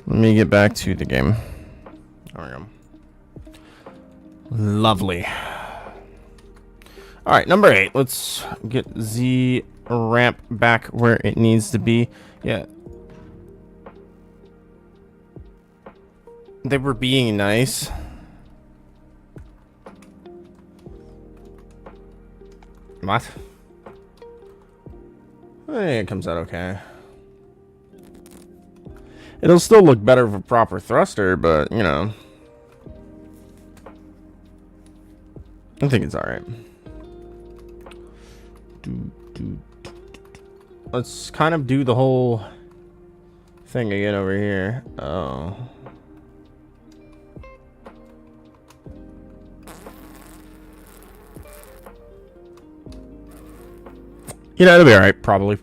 Let me get back to the game. There we go. Lovely. All right, number 8. Let's get the ramp back where it needs to be. Yeah. They were being nice. What? I think it comes out okay. It'll still look better with a proper thruster, but, you know. I think it's alright. Let's kind of do the whole thing again over here. Oh. You know, it'll be alright, probably.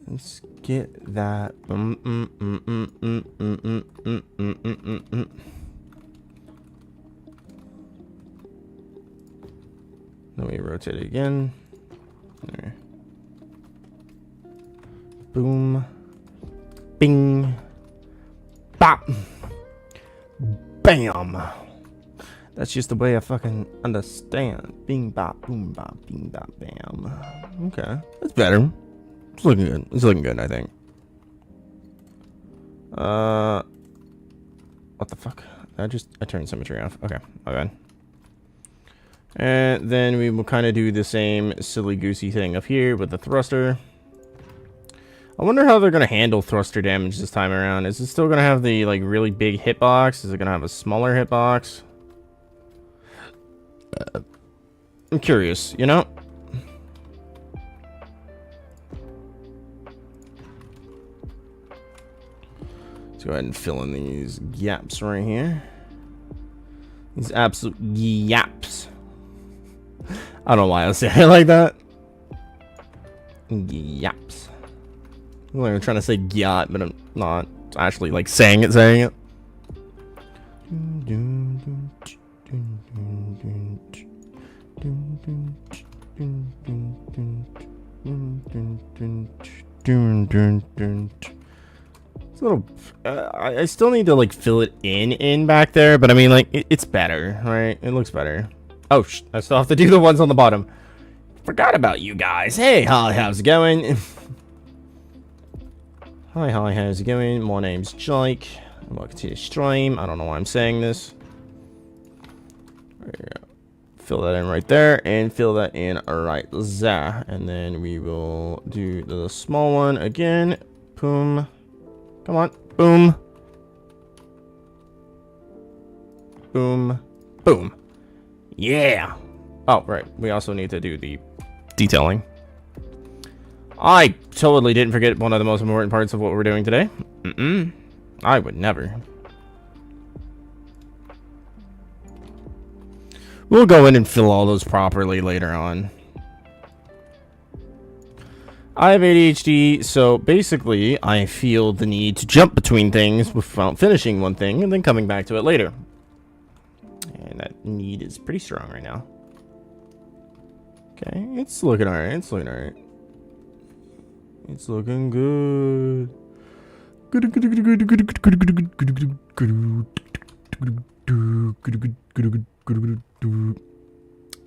Let's get that. Then we rotate it again. There. Boom. Bing. Bop. Bam. That's just the way I fucking understand. Bing, bop, boom, bop, bing, bop, bam. Okay. That's better. It's looking good. It's looking good, I think. What the fuck? I turned symmetry off. Okay, my bad. And then we will kind of do the same silly goosey thing up here with the thruster. I wonder how they're going to handle thruster damage this time around. Is it still going to have the like really big hitbox? Is it going to have a smaller hitbox? I'm curious, you know? Let's go ahead and fill in these gaps right here. These absolute gaps. I don't know why I say it like that. Yaps. I'm trying to say gyat, but I'm not actually like saying it. It's a little. I still need to like fill it in back there, but I mean like it's better, right? It looks better. Oh, I still have to do the ones on the bottom. Forgot about you guys. Hey, hi, how's it going? Hi, how's it going? My name's Jake. Welcome to the stream. I don't know why I'm saying this. There you go. Fill that in right there, and fill that in right there. And then we will do the small one again. Boom. Come on. Boom. Boom. Boom. Yeah. Oh, right. We also need to do the detailing. I totally didn't forget one of the most important parts of what we're doing today. I would never. We'll go in and fill all those properly later on. I have ADHD, so basically I feel the need to jump between things without finishing one thing and then coming back to it later. And that need is pretty strong right now. Okay, it's looking alright. It's looking alright. It's looking good.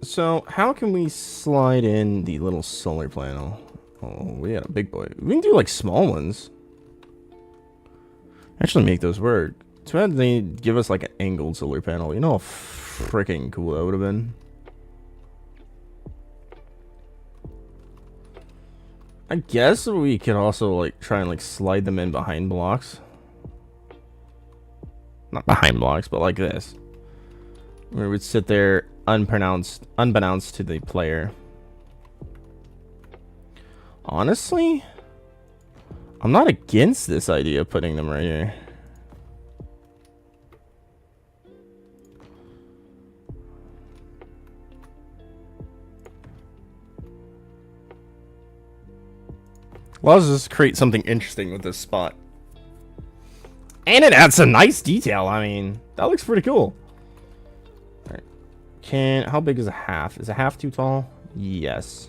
So, how can we slide in the little solar panel? Oh, we had a big boy. We can do like small ones. Actually make those work. Too bad they give us like an angled solar panel. You know how freaking cool that would have been. I guess we could also like try and like slide them in behind blocks. Not behind blocks, but like this. Where it would sit there unbeknownst to the player. Honestly, I'm not against this idea of putting them right here. Let's just create something interesting with this spot. And it adds some nice detail. I mean, that looks pretty cool. All right. How big is a half? Is a half too tall? Yes.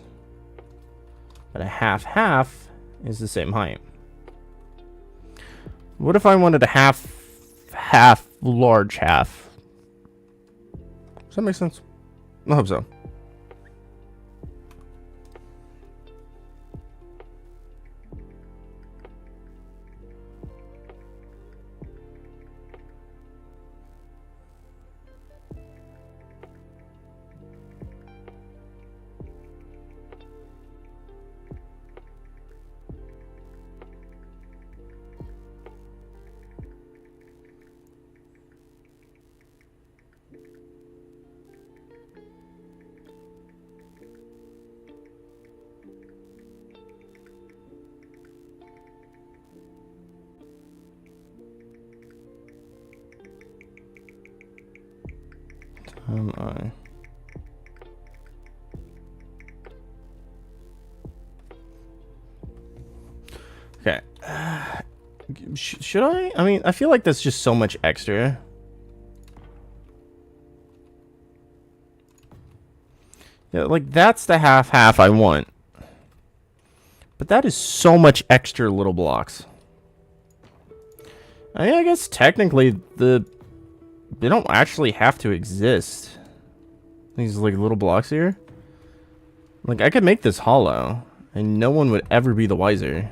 But a half is the same height. What if I wanted a half, large half? Does that make sense? I hope so. Okay. Should I? I mean, I feel like that's just so much extra. Yeah, like that's the half I want. But that is so much extra little blocks. I mean, I guess technically they don't actually have to exist. These like little blocks here. Like I could make this hollow and no one would ever be the wiser.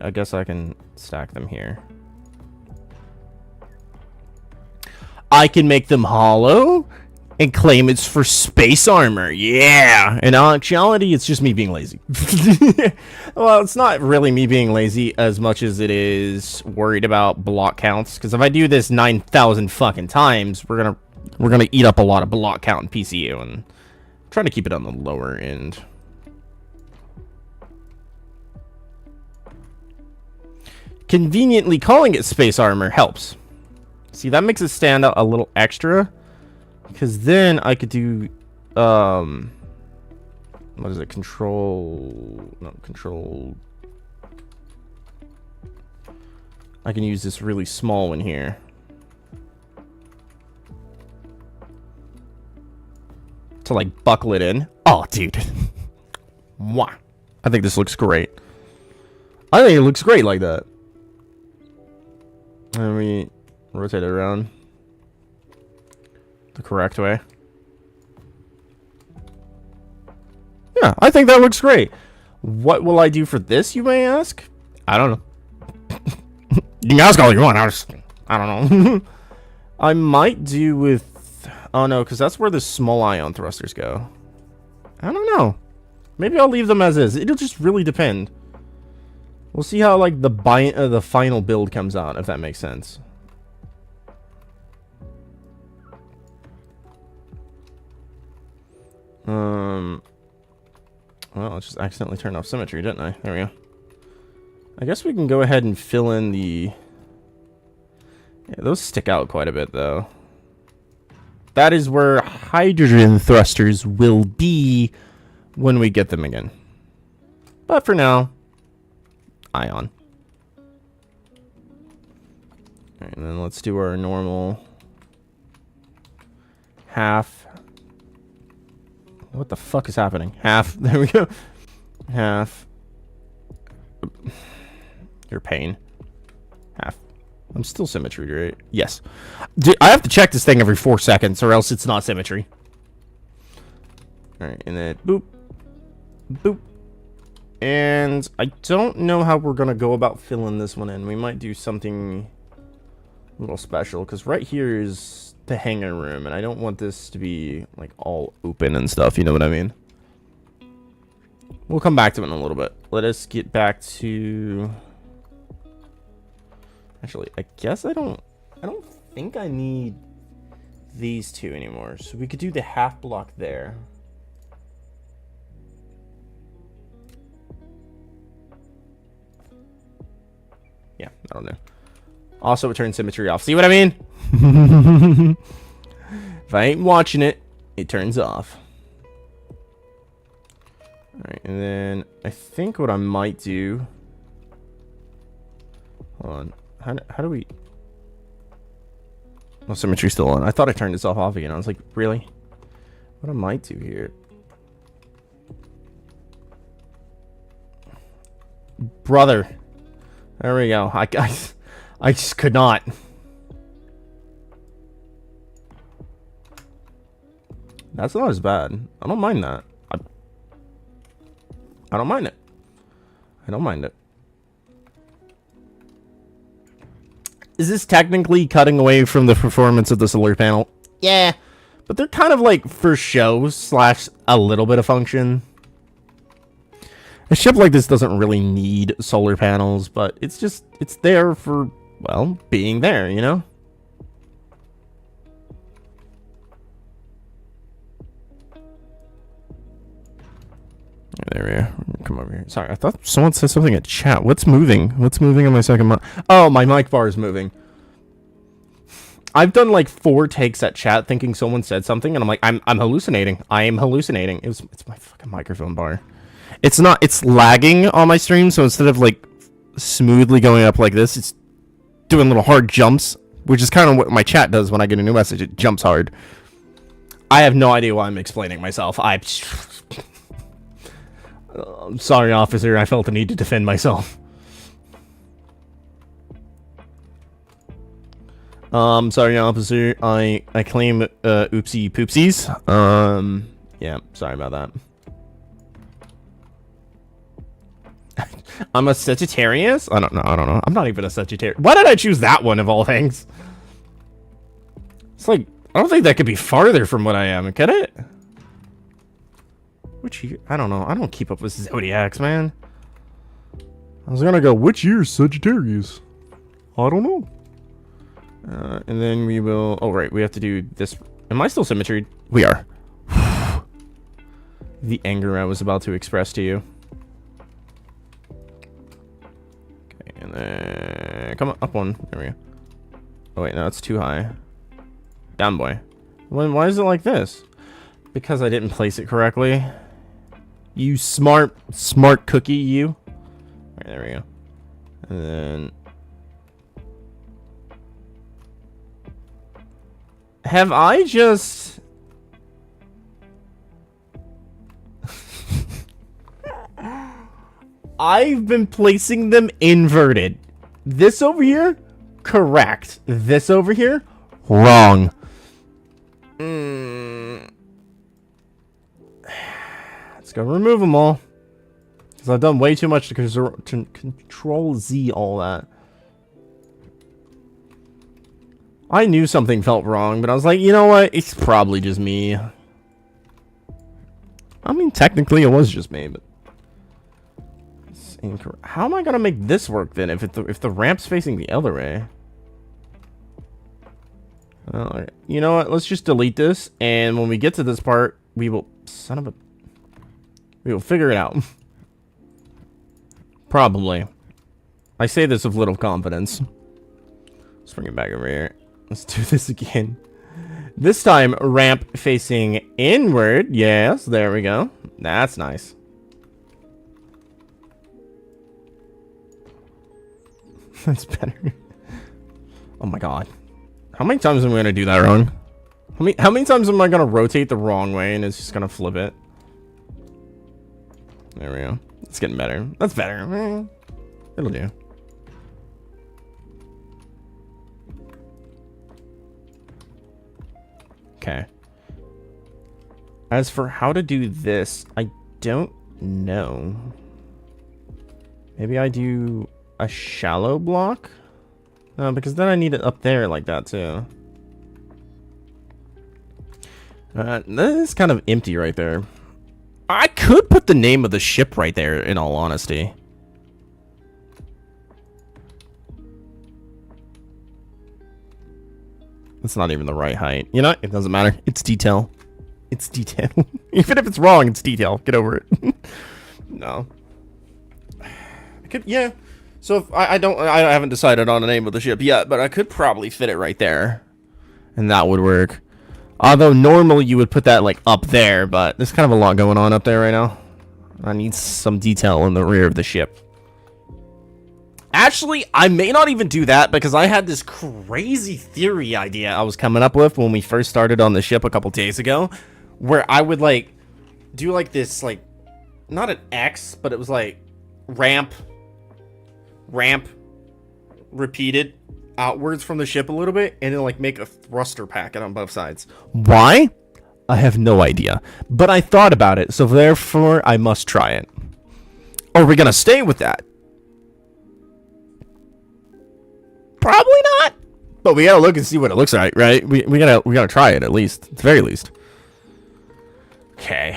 I guess I can stack them here. I can make them hollow and claim it's for space armor. Yeah. In actuality, it's just me being lazy. Well, it's not really me being lazy as much as it is worried about block counts. Because if I do this 9,000 fucking times, we're gonna eat up a lot of block count in PCU, and I'm trying to keep it on the lower end. Conveniently calling it space armor helps. See, that makes it stand out a little extra. Because then I could do, what is it? Control. I can use this really small one here. To like buckle it in. Oh, dude. Wow. I think this looks great. I think it looks great like that. Let me rotate it around the correct way. Yeah, I think that looks great. What will I do for this, you may ask? I don't know. You can ask all you want. I don't know. I might do with... Oh, no, because that's where the small ion thrusters go. I don't know. Maybe I'll leave them as is. It'll just really depend. We'll see how, like, the final build comes out, if that makes sense. Well, I just accidentally turned off symmetry, didn't I? There we go. I guess we can go ahead and fill in the... Yeah, those stick out quite a bit, though. That is where hydrogen thrusters will be when we get them again. But for now, ion. Alright, and then let's do our normal half. What the fuck is happening? Half. There we go. Half. Your pain. Half. I'm still symmetry, right? Yes. Dude, I have to check this thing every 4 seconds or else it's not symmetry. Alright, and then boop. Boop. And I don't know how we're going to go about filling this one in. We might do something a little special because right here is the hangar room, and I don't want this to be like all open and stuff, you know what I mean? We'll come back to it in a little bit. Let us get back to Actually, I guess I don't think I need these two anymore. So we could do the half block there. Yeah, that'll do. Also, it turns symmetry off. See what I mean? If I ain't watching it, it turns off. Alright, and then I think what I might do... Hold on. How do we... Oh, symmetry's still on. I thought I turned this off again. I was like, really? What I might do here... Brother. There we go. I just could not. That's not as bad. I don't mind that. I don't mind it. I don't mind it. Is this technically cutting away from the performance of the solar panel? Yeah. But they're kind of like for show slash a little bit of function. A ship like this doesn't really need solar panels, but it's just, it's there for, well, being there, you know? There we are. Come over here. Sorry, I thought someone said something in chat. What's moving? What's moving on my second mic? Oh, my mic bar is moving. I've done like 4 takes at chat thinking someone said something, and I'm like, I'm hallucinating. I am hallucinating. It's my fucking microphone bar. It's not, it's lagging on my stream, so instead of like smoothly going up like this, it's doing little hard jumps, which is kind of what my chat does when I get a new message. It jumps hard. I have no idea why I'm explaining myself. I'm sorry, officer. I felt the need to defend myself. Sorry, officer. I claim oopsie poopsies. Yeah, sorry about that. I'm a Sagittarius? I don't know. I'm not even a Sagittarius. Why did I choose that one of all things? It's like, I don't think that could be farther from what I am, could it? Which year? I don't know. I don't keep up with zodiacs, man. I was gonna go, which year Sagittarius? I don't know. And then we will... Oh, right. We have to do this. Am I still symmetry? We are. The anger I was about to express to you. And then come up one. There we go. Oh wait, no, it's too high. Down, boy. Why is it like this? Because I didn't place it correctly. You smart cookie, you. Right, there we go. And then have I just I've been placing them inverted. This over here, correct. This over here, wrong. Let's go remove them all. Because I've done way too much to control Z all that. I knew something felt wrong, but I was like, you know what? It's probably just me. I mean, technically it was just me, but... How am I gonna make this work then if the ramp's facing the other way? You know what? Let's just delete this, and when we get to this part, we will we will figure it out. Probably. I say this with little confidence. Let's bring it back over here. Let's do this again. This time, ramp facing inward. Yes, there we go. That's nice. That's better. Oh my god. How many times am I gonna do that wrong? How many times am I gonna rotate the wrong way and it's just gonna flip it? There we go. It's getting better. That's better. It'll do. Okay. As for how to do this, I don't know. Maybe I do a shallow block? No, because then I need it up there like that too. This is kind of empty right there. I could put the name of the ship right there, in all honesty. It's not even the right height. You know, it doesn't matter. It's detail. It's detail. Even if it's wrong, it's detail. Get over it. No. I could, yeah. So if I haven't decided on the name of the ship yet, but I could probably fit it right there. And that would work. Although normally you would put that like up there, but there's kind of a lot going on up there right now. I need some detail in the rear of the ship. Actually, I may not even do that because I had this crazy theory idea I was coming up with when we first started on the ship a couple days ago, where I would like do like this, like, not an X, but it was like ramp, repeated outwards from the ship a little bit, and then like make a thruster packet on both sides. Why? I have no idea, but I thought about it, so therefore I must try it. Are we gonna stay with that? Probably not, but we gotta look and see what it looks like, right? We gotta try it at least, at the very least. Okay.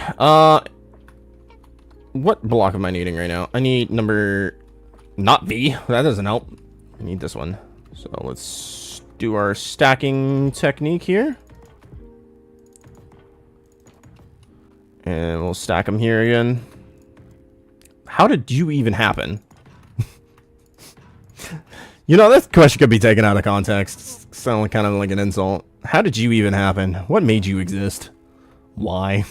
What block am I needing right now? I need number, not V. That doesn't help. I need this one. So let's do our stacking technique here, and we'll stack them here again. How did you even happen? You know, this question could be taken out of context. Sound like kind of like an insult. How did you even happen? What made you exist? Why?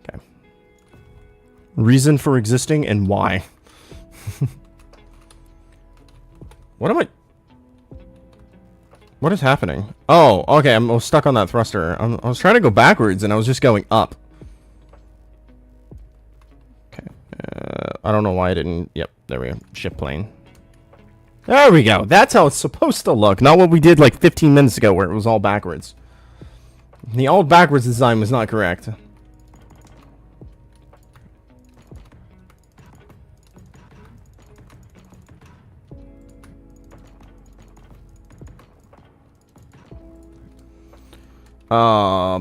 Okay. Reason for existing and why. What am I... What is happening? Oh, okay, I was stuck on that thruster. I was trying to go backwards and I was just going up. I don't know why I didn't... Yep, there we go. Ship plane. There we go. That's how it's supposed to look. Not what we did like 15 minutes ago where it was all backwards. The old backwards design was not correct.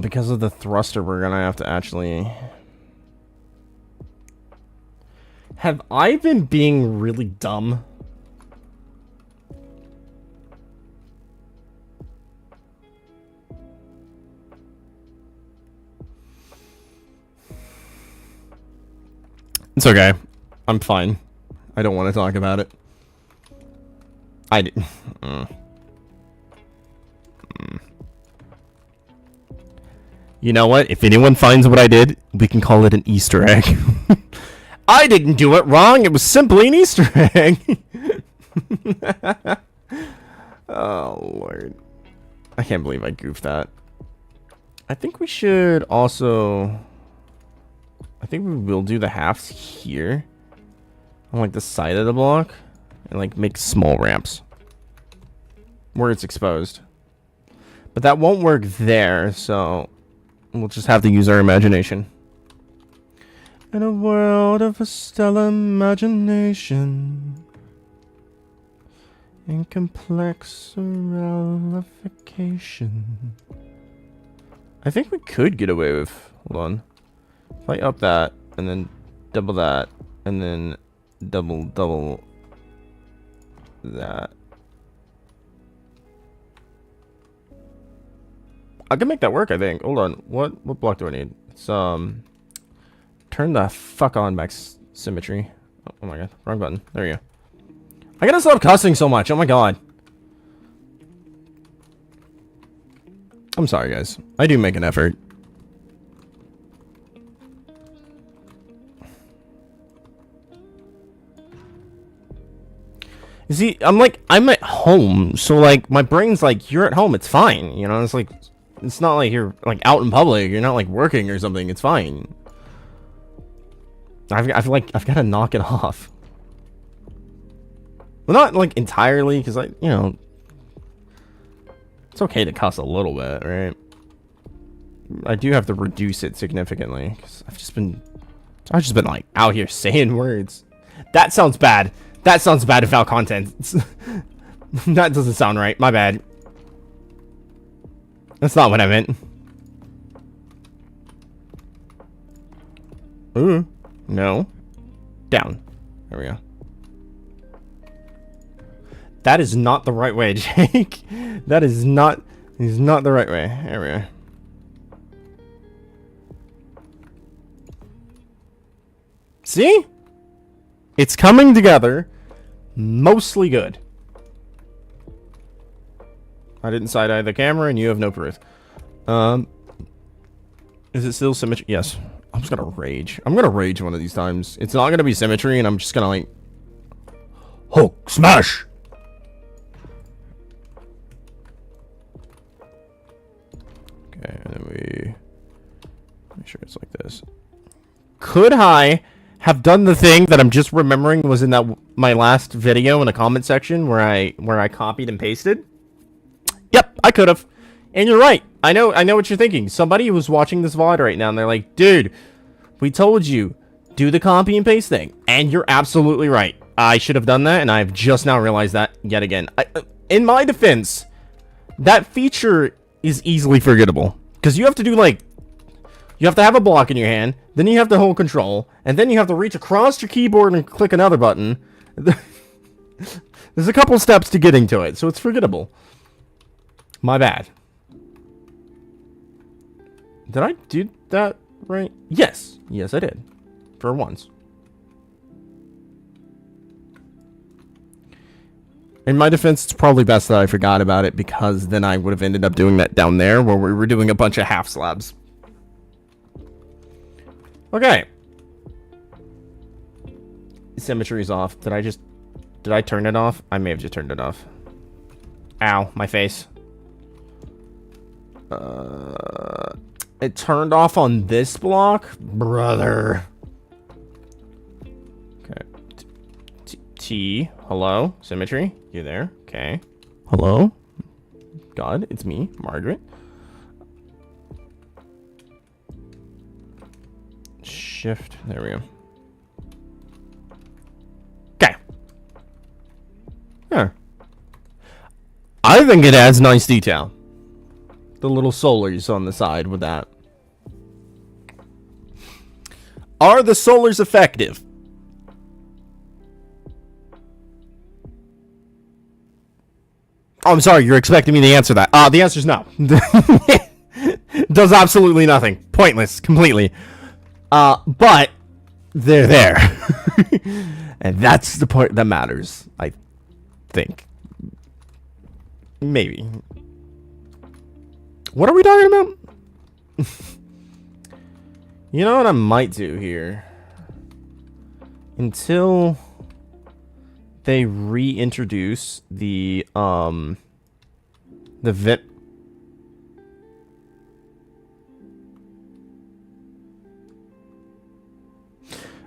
Because of the thruster, we're gonna have to actually... Have I been being really dumb? It's okay. I'm fine. I don't want to talk about it. I did. You know what? If anyone finds what I did, we can call it an Easter egg. I didn't do it wrong. It was simply an Easter egg. Oh, Lord. I can't believe I goofed that. I think we should also... I think we will do the halves here. On, like, the side of the block. And, like, make small ramps. Where it's exposed. But that won't work there, so... We'll just have to use our imagination. In a world of a stellar imagination and complex realification. I think we could get away with... Hold on. If I up that, and then double that, and then double that. I can make that work, I think. Hold on. What block do I need? It's, turn the fuck on back symmetry. Oh my god. Wrong button. There you go. I gotta stop cussing so much. Oh my god. I'm sorry, guys. I do make an effort. You see, I'm at home, so like my brain's like, you're at home, it's fine. You know, it's like, it's not like you're like out in public, you're not like working or something, it's fine. I feel like I've got to knock it off. Well, not like entirely, because you know, it's okay to cuss a little bit, right? I do have to reduce it significantly, because I've just been like out here saying words. That sounds bad. That sounds bad without content. That doesn't sound right. My bad. That's not what I meant. Ooh. No. Down. There we go. That is not the right way, Jake. That is not the right way. There we are. See? It's coming together. Mostly good. I didn't side-eye the camera, and you have no proof. Is it still symmetry? Yes. I'm just gonna rage. I'm gonna rage one of these times. It's not gonna be symmetry, and I'm just gonna, like... Hulk smash! Okay, and then we... Make sure it's like this. Could I have done the thing that I'm just remembering was in that my last video in the comment section where I copied and pasted? Yep, I could have. And you're right. I know what you're thinking. Somebody was watching this VOD right now and they're like, dude, we told you, do the copy and paste thing. And you're absolutely right. I should have done that, and I've just now realized that yet again. In my defense, that feature is easily forgettable. Because you have to do, like, you have to have a block in your hand, then you have to hold control, and then you have to reach across your keyboard and click another button. There's a couple steps to getting to it, so it's forgettable. My bad. Did I do that right? Yes. Yes, I did. For once. In my defense, it's probably best that I forgot about it, because then I would have ended up doing that down there where we were doing a bunch of half slabs. Okay. Symmetry's off. Did I turn it off? I may have just turned it off. Ow, my face. It turned off on this block? Brother. Okay. T. Hello? Symmetry? You there? Okay. Hello? God, it's me, Margaret. Shift. There we go. Okay. Yeah. I think it adds nice detail. The little solars on the side with that. Are the solars effective? Oh, I'm sorry, you're expecting me to answer that. The answer's no. Does absolutely nothing. Pointless, completely. But they're there. And that's the part that matters, I think. Maybe. What are we talking about? You know what I might do here? Until they reintroduce the vent.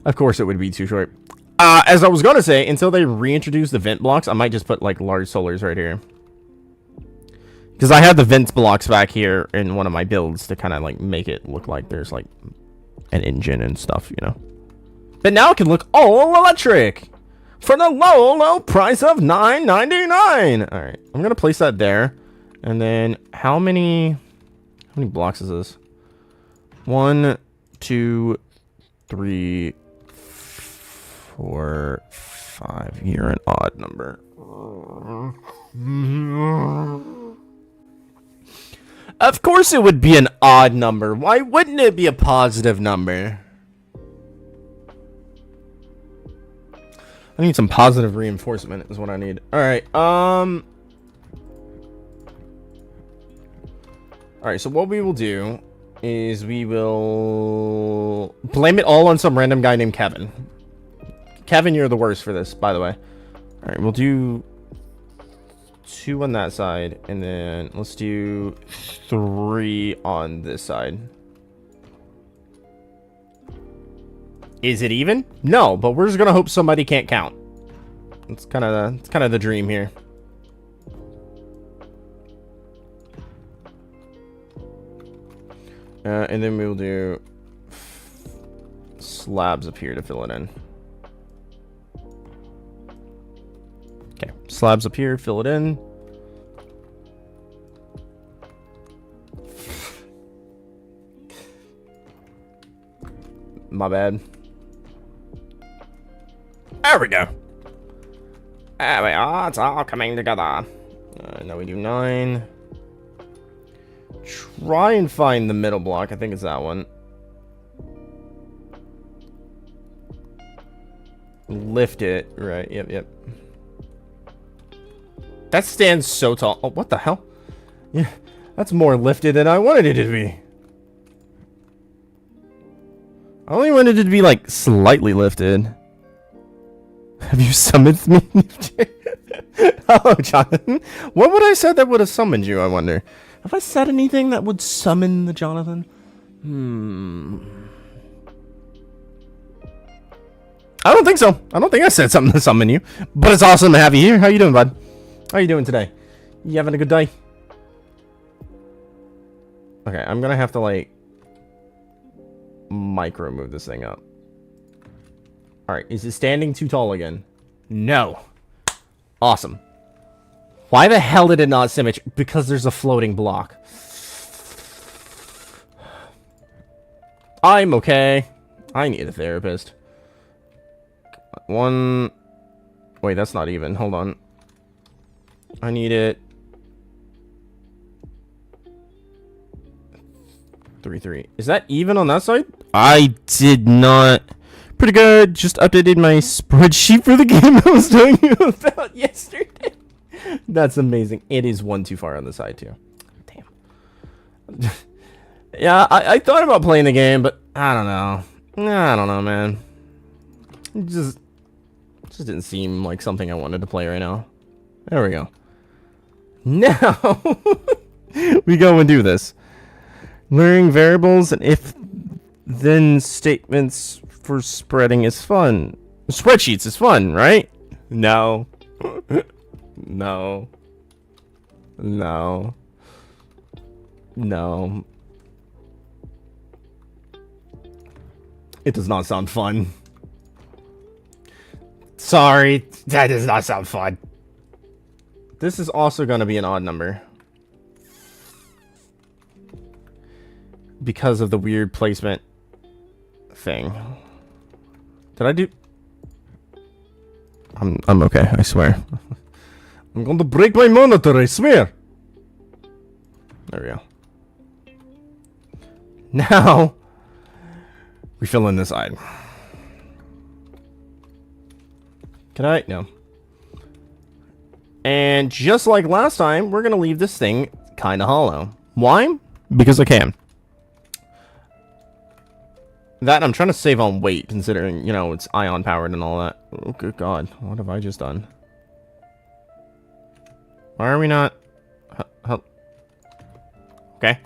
Of course it would be too short. As I was gonna say, until they reintroduce the vent blocks, I might just put like large solars right here. Because I had the vent blocks back here in one of my builds to kind of like make it look like there's like an engine and stuff, you know. But now it can look all electric for the low price of $9.99. All right, I'm gonna place that there, and then how many blocks is this? 1, 2, 3, 4, 5. You're an odd number. Of course it would be an odd number. Why wouldn't it be a positive number? I need some positive reinforcement is what I need. Alright, Alright, so what we will do is we will blame it all on some random guy named Kevin. Kevin, you're the worst for this, by the way. Alright, we'll do 2 on that side, and then let's do 3 on this side. Is it even? No, but we're just gonna hope somebody can't count. It's kind of the dream here. And then we'll do slabs up here to fill it in. Okay, slabs up here, fill it in. My bad. There we go. There we are. It's all coming together. Now we do 9. Try and find the middle block. I think it's that one. Lift it. Right. Yep. That stands so tall. Oh, what the hell? Yeah, that's more lifted than I wanted it to be. I only wanted it to be, like, slightly lifted. Have you summoned me? Hello, Jonathan. What would I said that would have summoned you, I wonder? Have I said anything that would summon the Jonathan? I don't think so. I don't think I said something to summon you. But it's awesome to have you here. How you doing, bud? How you doing today? You having a good day? Okay, I'm gonna have to, like, micro move this thing up. Alright, is it standing too tall again? No. Awesome. Why the hell did it not symmetry? Because there's a floating block. I'm okay. I need a therapist. One... Wait, that's not even. Hold on. I need it. 3-3. Is that even on that side? I did not. Pretty good. Just updated my spreadsheet for the game I was telling you about yesterday. That's amazing. It is one too far on the side too. Damn. Yeah, I thought about playing the game, but I don't know. I don't know, man. It just didn't seem like something I wanted to play right now. There we go. Now we go and do this. Learning variables and if-then statements for spreading is fun. Spreadsheets is fun, right? No. No. No. No. It does not sound fun. Sorry, that does not sound fun. This is also going to be an odd number. Because of the weird placement thing. Did I do... I'm okay, I swear. I'm going to break my monitor, I swear. There we go. Now, we fill in this side. Can I? No. And just like last time, we're going to leave this thing kind of hollow. Why? Because I can. That, I'm trying to save on weight, considering, you know, it's ion powered and all that. Oh, good God. What have I just done? Why are we not... Okay.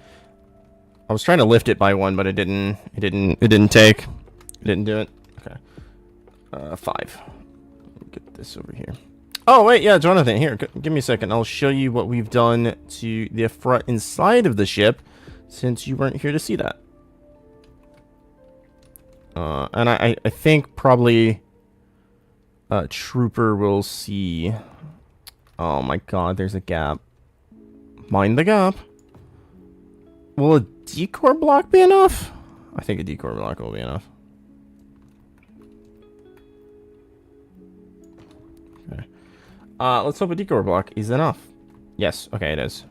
I was trying to lift it by one, but it didn't take. It didn't do it. Okay. 5. Get this over here. Oh, wait, yeah, Jonathan, here, give me a second. I'll show you what we've done to the front and side of the ship, since you weren't here to see that. And I think probably Trooper will see... Oh my God, there's a gap. Mind the gap. Will a decor block be enough? I think a decor block will be enough. Okay. Let's hope a decor block is enough. Yes, okay, it is.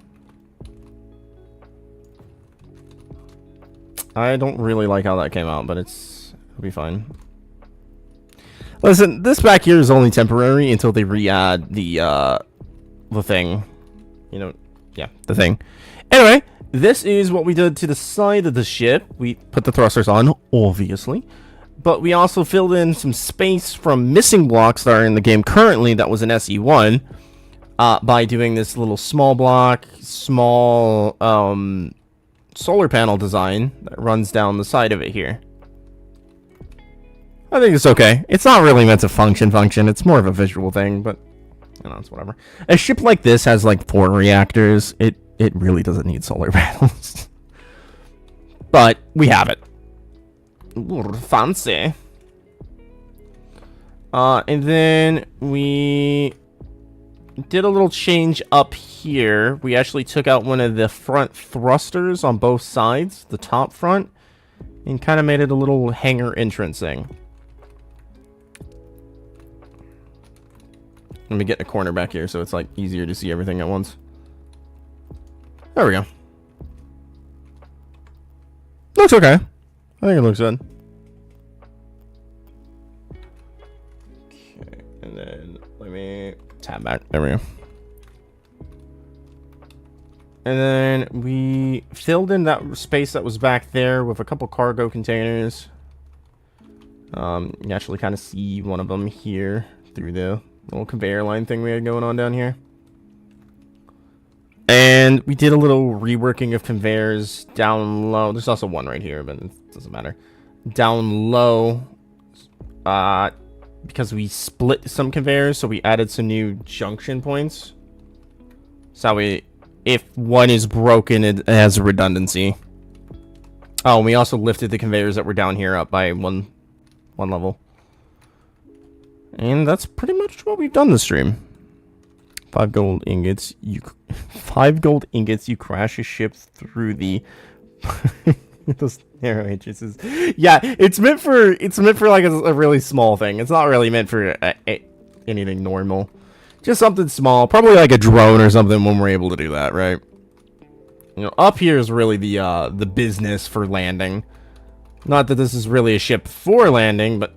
I don't really like how that came out, but it'll be fine. Listen, this back here is only temporary until they re-add the thing. You know, yeah, the thing. Anyway, this is what we did to the side of the ship. We put the thrusters on, obviously. But we also filled in some space from missing blocks that are in the game currently that was an SE1 by doing this little small block, small solar panel design that runs down the side of it here. I think it's okay. It's not really meant to function. It's more of a visual thing, but you know, it's whatever. A ship like this has like 4 reactors. It really doesn't need solar panels. But we have it. Ooh, fancy. And then we did a little change up here. We actually took out one of the front thrusters on both sides, the top front, and kind of made it a little hangar entrance thing. Let me get a corner back here so it's like easier to see everything at once. There we go. Looks okay. I think it looks good. Okay, and then let me tab back. There we go. And then we filled in that space that was back there with a couple cargo containers. You actually kind of see one of them here through the little conveyor line thing we had going on down here. And we did a little reworking of conveyors down low. There's also one right here, but it doesn't matter. Down low, because we split some conveyors, so we added some new junction points. So if one is broken, it has a redundancy. Oh, and we also lifted the conveyors that were down here up by one level. And that's pretty much what we've done this stream. 5 gold ingots. 5 gold ingots. You crash a ship through the those narrow entrances. Yeah, it's meant for like a really small thing. It's not really meant for anything normal. Just something small, probably like a drone or something when we're able to do that, right? You know, up here is really the business for landing. Not that this is really a ship for landing, but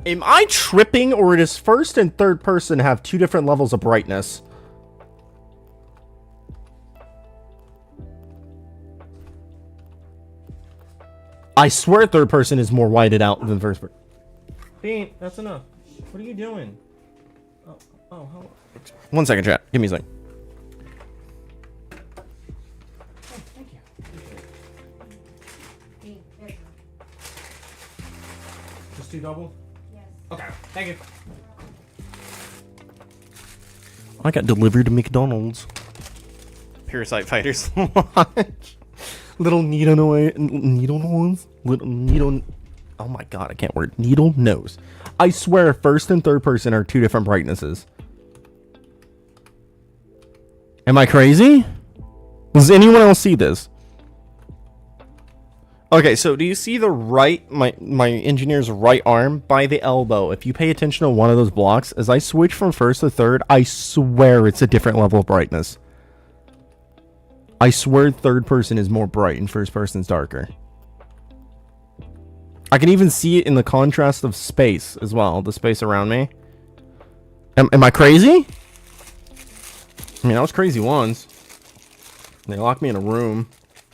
am I tripping, or does first and third person have 2 different levels of brightness? I swear third person is more whited out than first person. Bean, that's enough. What are you doing? Oh, hello. 1 second, chat. Give me a second. Oh, thank you. Just 2 double? Yes. Okay, thank you. I got delivered to McDonald's. Parasite fighters. Little needle nose. Little needle. Oh my god, I can't word. Needle nose. I swear, first and third person are 2 different brightnesses. Am I crazy? Does anyone else see this? Okay, so do you see the right, my engineer's right arm by the elbow? If you pay attention to one of those blocks, as I switch from first to third, I swear it's a different level of brightness. I swear third person is more bright and first person's darker. I can even see it in the contrast of space as well, the space around me. Am I crazy? I mean, I was crazy once. They locked me in a room.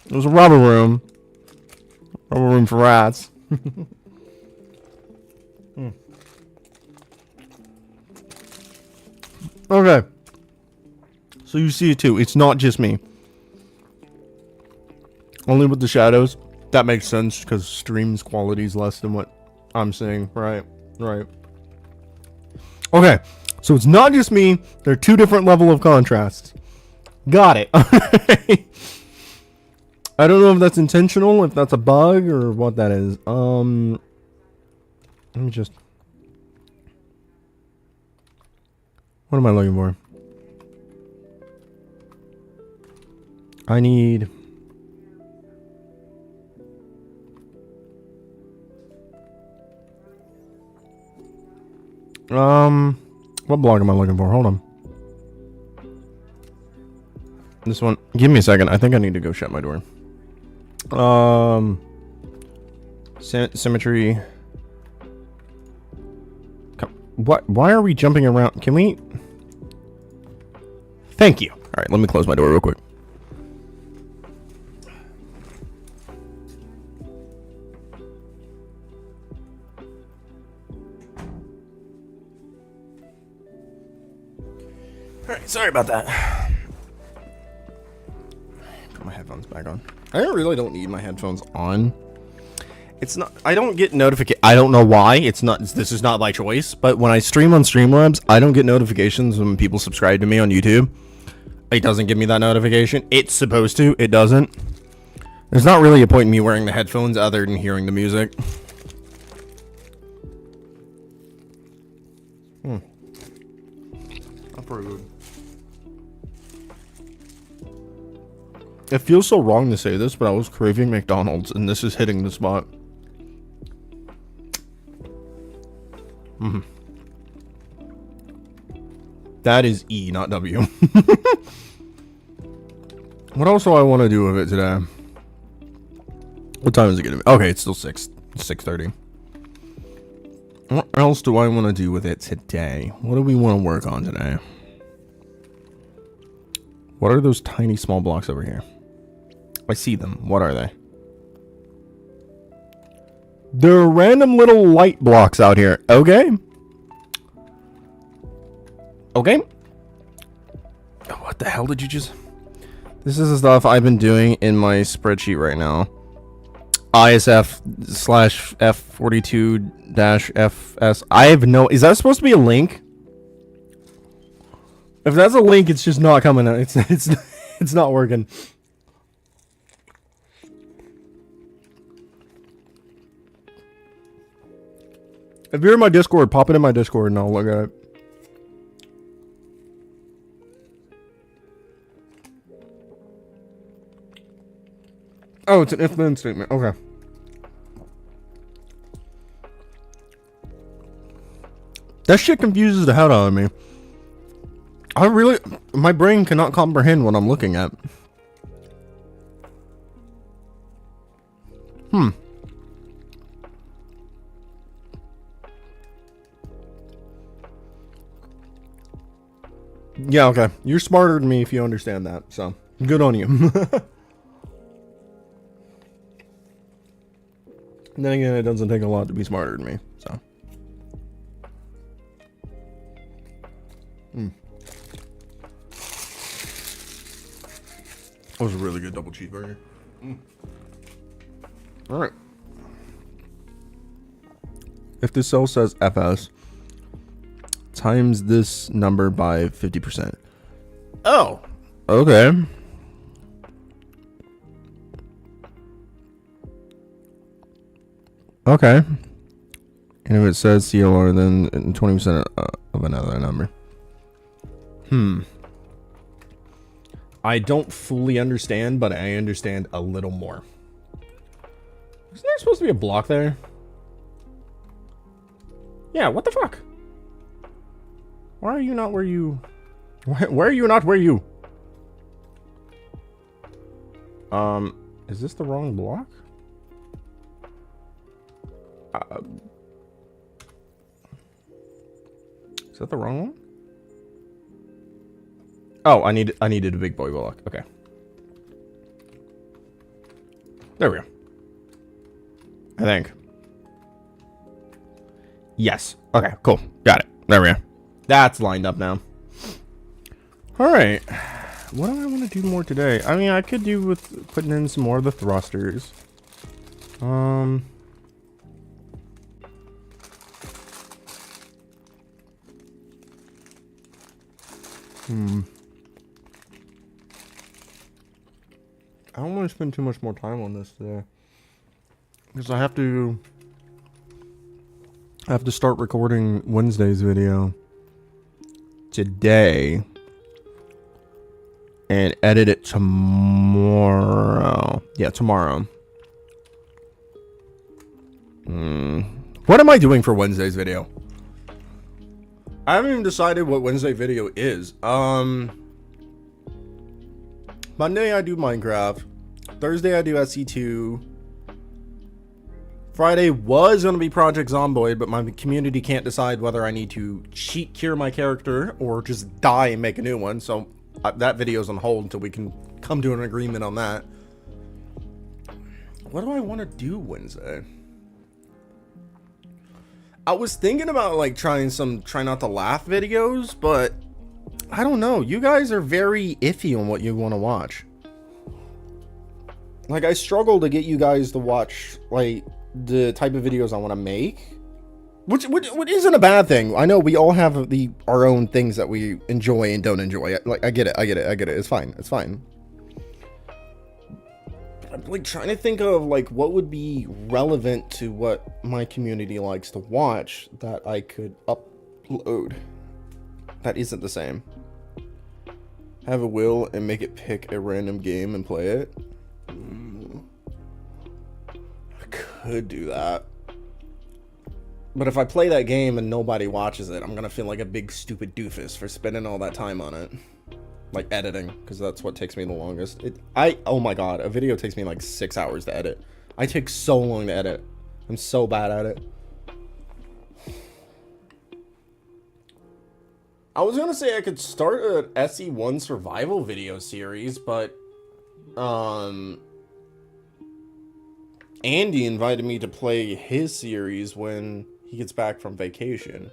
It was a rubber room. Rubber room for rats. Okay. So you see it too. It's not just me. Only with the shadows. That makes sense because stream's quality is less than what I'm seeing. Right. Okay. So it's not just me. There are 2 different level of contrasts. Got it. I don't know if that's intentional, if that's a bug, or what that is. Let me just... What am I looking for? I need... What block am I looking for? Hold on. This one. Give me a second. I think I need to go shut my door. Symmetry. What? Why are we jumping around? Can we? Thank you. All right, let me close my door real quick. Alright, sorry about that. Put my headphones back on. I really don't need my headphones on. It's not, I don't get notification. I don't know why. It's not, this is not by choice, but when I stream on Streamlabs, I don't get notifications when people subscribe to me on YouTube. It doesn't give me that notification. It's supposed to. It doesn't. There's not really a point in me wearing the headphones other than hearing the music. Approved. It feels so wrong to say this, but I was craving McDonald's, and this is hitting the spot. That is E, not W. What else do I want to do with it today? What time is it gonna be? Okay, it's still 6:30. What else do I want to do with it today? What do we want to work on today? What are those tiny small blocks over here? I see them. What are they? They're random little light blocks out here. Okay. Okay. What the hell did you just... This is the stuff I've been doing in my spreadsheet right now. ISF/F42-FS. I have no... Is that supposed to be a link? If that's a link, it's just not coming out. It's not working. If you're in my Discord, pop it in my Discord and I'll look at it. Oh, it's an if-then statement. Okay. That shit confuses the hell out of me. My brain cannot comprehend what I'm looking at. Yeah, okay. You're smarter than me if you understand that, so good on you. And then again, it doesn't take a lot to be smarter than me, so. That was a really good double cheeseburger. Alright. If this cell says FS, times this number by 50%. Oh, okay. Okay. And if it says CLR, then 20% of another number. I don't fully understand, but I understand a little more. Isn't there supposed to be a block there? Yeah, what the fuck? Why are you not where you... Why are you not where you... Is this the wrong block? Is that the wrong one? Oh, I needed a big boy block. Okay. There we go. I think. Yes. Okay, cool. Got it. There we go. That's lined up now. Alright. What do I want to do more today? I mean, I could do with putting in some more of the thrusters. I don't want to spend too much more time on this today. Because I have to start recording Wednesday's video today and edit it tomorrow. Yeah, tomorrow. What am I doing for Wednesday's video? I haven't even decided what Wednesday video is. Monday I do Minecraft. Thursday I do SC2. Friday was going to be Project Zomboid, but my community can't decide whether I need to cheat cure my character or just die and make a new one. So that video's on hold until we can come to an agreement on that. What do I want to do Wednesday? I was thinking about like trying some try not to laugh videos, but I don't know. You guys are very iffy on what you want to watch. Like, I struggle to get you guys to watch like the type of videos I want to make, which isn't a bad thing. I know we all have our own things that we enjoy and don't enjoy. Like, I get it. It's fine. I'm like trying to think of like what would be relevant to what my community likes to watch that I could upload that isn't the same. have a will and make it pick a random game and play it. I could do that. But if I play that game and nobody watches it, I'm gonna feel like a big stupid doofus for spending all that time on it. Like editing, because that's what takes me the longest. Oh my god, a video takes me like 6 hours to edit. I take so long to edit. I'm so bad at it. I was gonna say I could start an SE1 survival video series, but Andy invited me to play his series when he gets back from vacation.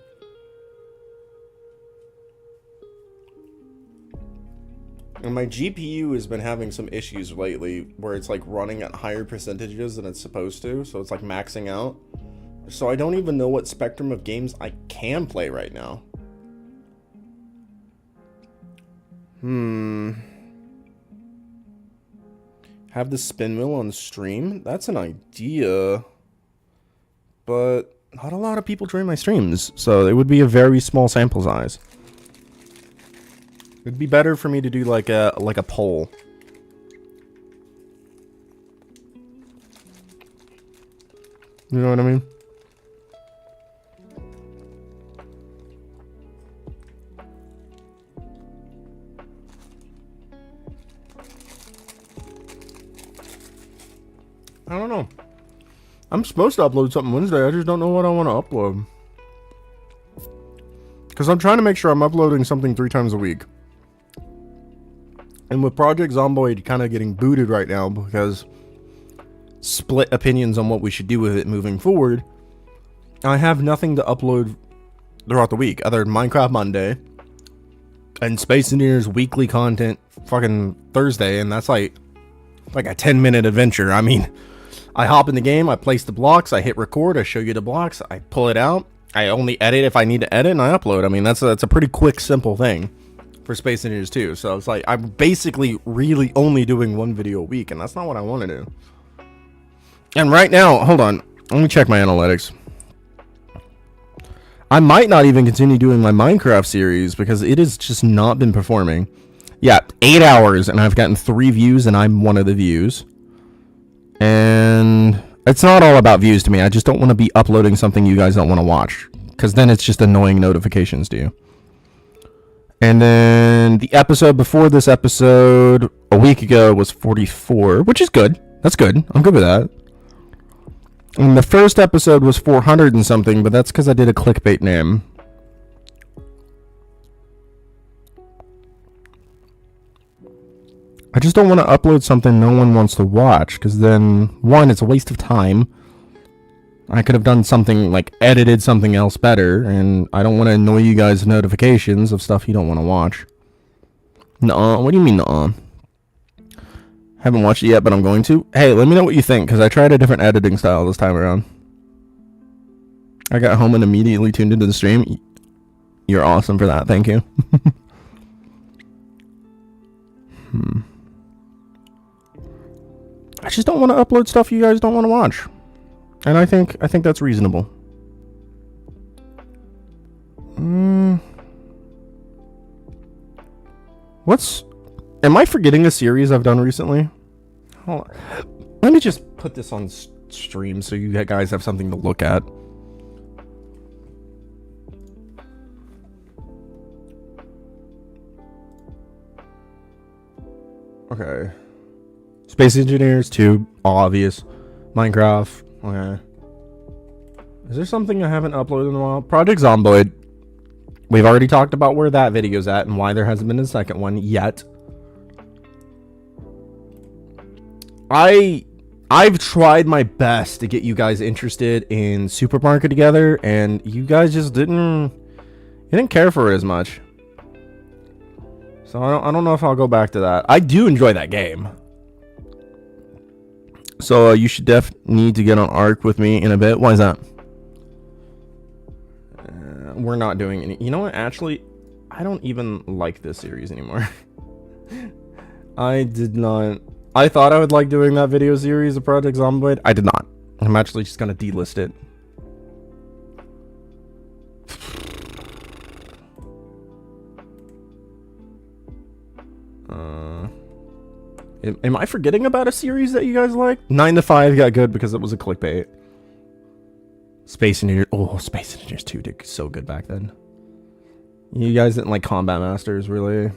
And my GPU has been having some issues lately where it's like running at higher percentages than it's supposed to, so it's like maxing out. So I don't even know what spectrum of games I can play right now. Have the spin wheel on stream? That's an idea. But not a lot of people join my streams, so it would be a very small sample size. It'd be better for me to do like a poll. You know what I mean? I don't know. I'm supposed to upload something Wednesday. I just don't know what I want to upload. Because I'm trying to make sure I'm uploading something 3 times a week. And with Project Zomboid kind of getting booted right now because split opinions on what we should do with it moving forward, I have nothing to upload throughout the week other than Minecraft Monday and Space Engineers weekly content fucking Thursday, and that's like a 10-minute adventure. I mean, I hop in the game, I place the blocks, I hit record, I show you the blocks, I pull it out, I only edit if I need to edit, and I upload. I mean, that's a pretty quick, simple thing for Space Engineers too. So it's like I'm basically really only doing 1 video a week, and that's not what I want to do. And right now, hold on, let me check my analytics. I might not even continue doing my Minecraft series because it has just not been performing. Yeah, 8 hours, and I've gotten 3 views, and I'm one of the views. And it's not all about views to me. I just don't want to be uploading something you guys don't want to watch, because then it's just annoying notifications to you. And then the episode before this episode, a week ago, was 44, which is good. That's good. I'm good with that. And the first episode was 400 and something, but that's because I did a clickbait name. I just don't want to upload something no one wants to watch, because then, 1, it's a waste of time. I could have done something, like, edited something else better, and I don't want to annoy you guys with notifications of stuff you don't want to watch. Nuh-uh. What do you mean, nuh-uh? Haven't watched it yet, but I'm going to. Hey, let me know what you think, because I tried a different editing style this time around. I got home and immediately tuned into the stream. You're awesome for that. Thank you. I just don't want to upload stuff you guys don't want to watch. And I think that's reasonable. Am I forgetting a series I've done recently? Hold on. Let me just put this on stream so you guys have something to look at. Okay. Space Engineers 2, obvious. Minecraft, okay. Is there something I haven't uploaded in a while? Project Zomboid. We've already talked about where that video's at and why there hasn't been a second one yet. I've tried my best to get you guys interested in Supermarket together, and you guys just didn't care for it as much. So I don't know if I'll go back to that. I do enjoy that game. So you should need to get on Ark with me in a bit. Why is that? We're not doing any. You know what? Actually, I don't even like this series anymore. I did not. I thought I would like doing that video series of Project Zomboid. I did not. I'm actually just gonna delist it. Am I forgetting about a series that you guys like? 9 to 5 got good because it was a clickbait. Space Engineers. Oh, Space Engineers 2 did so good back then. You guys didn't like Combat Masters, really?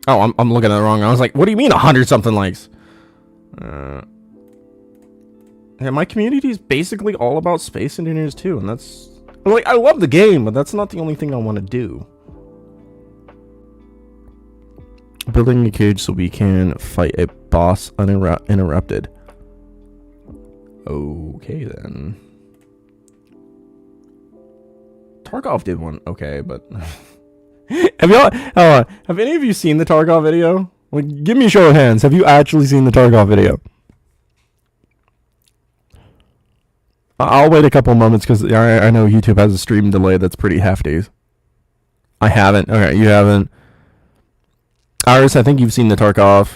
Oh, I'm looking at it wrong. I was like, what do you mean 100-something likes? Yeah, my community is basically all about Space Engineers 2, and that's... Like, I love the game, but that's not the only thing I want to do. Building a cage so we can fight a boss uninterrupted. Okay, then. Tarkov did one. Okay, but... have any of you seen the Tarkov video? Like, give me a show of hands. Have you actually seen the Tarkov video? I'll wait a couple moments because I know YouTube has a stream delay that's pretty hefty. I haven't. Okay, you haven't. Iris, I think you've seen the Tarkov.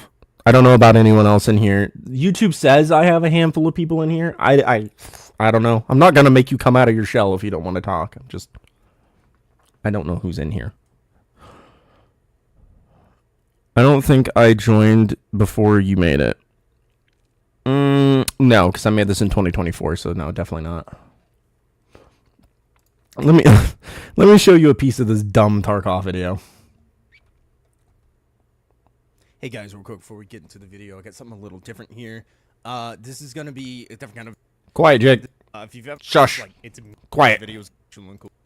I don't know about anyone else in here. YouTube says I have a handful of people in here. I don't know. I'm not gonna make you come out of your shell if you don't want to talk. I don't know who's in here. I don't think I joined before you made it. No, because I made this in 2024, so no, definitely not. Let me show you a piece of this dumb Tarkov video. Hey guys, real quick before we get into the video, I got something a little different here. This is gonna be a different kind of... Quiet, Jake. If you've ever... Shush. Like, it's Quiet. Videos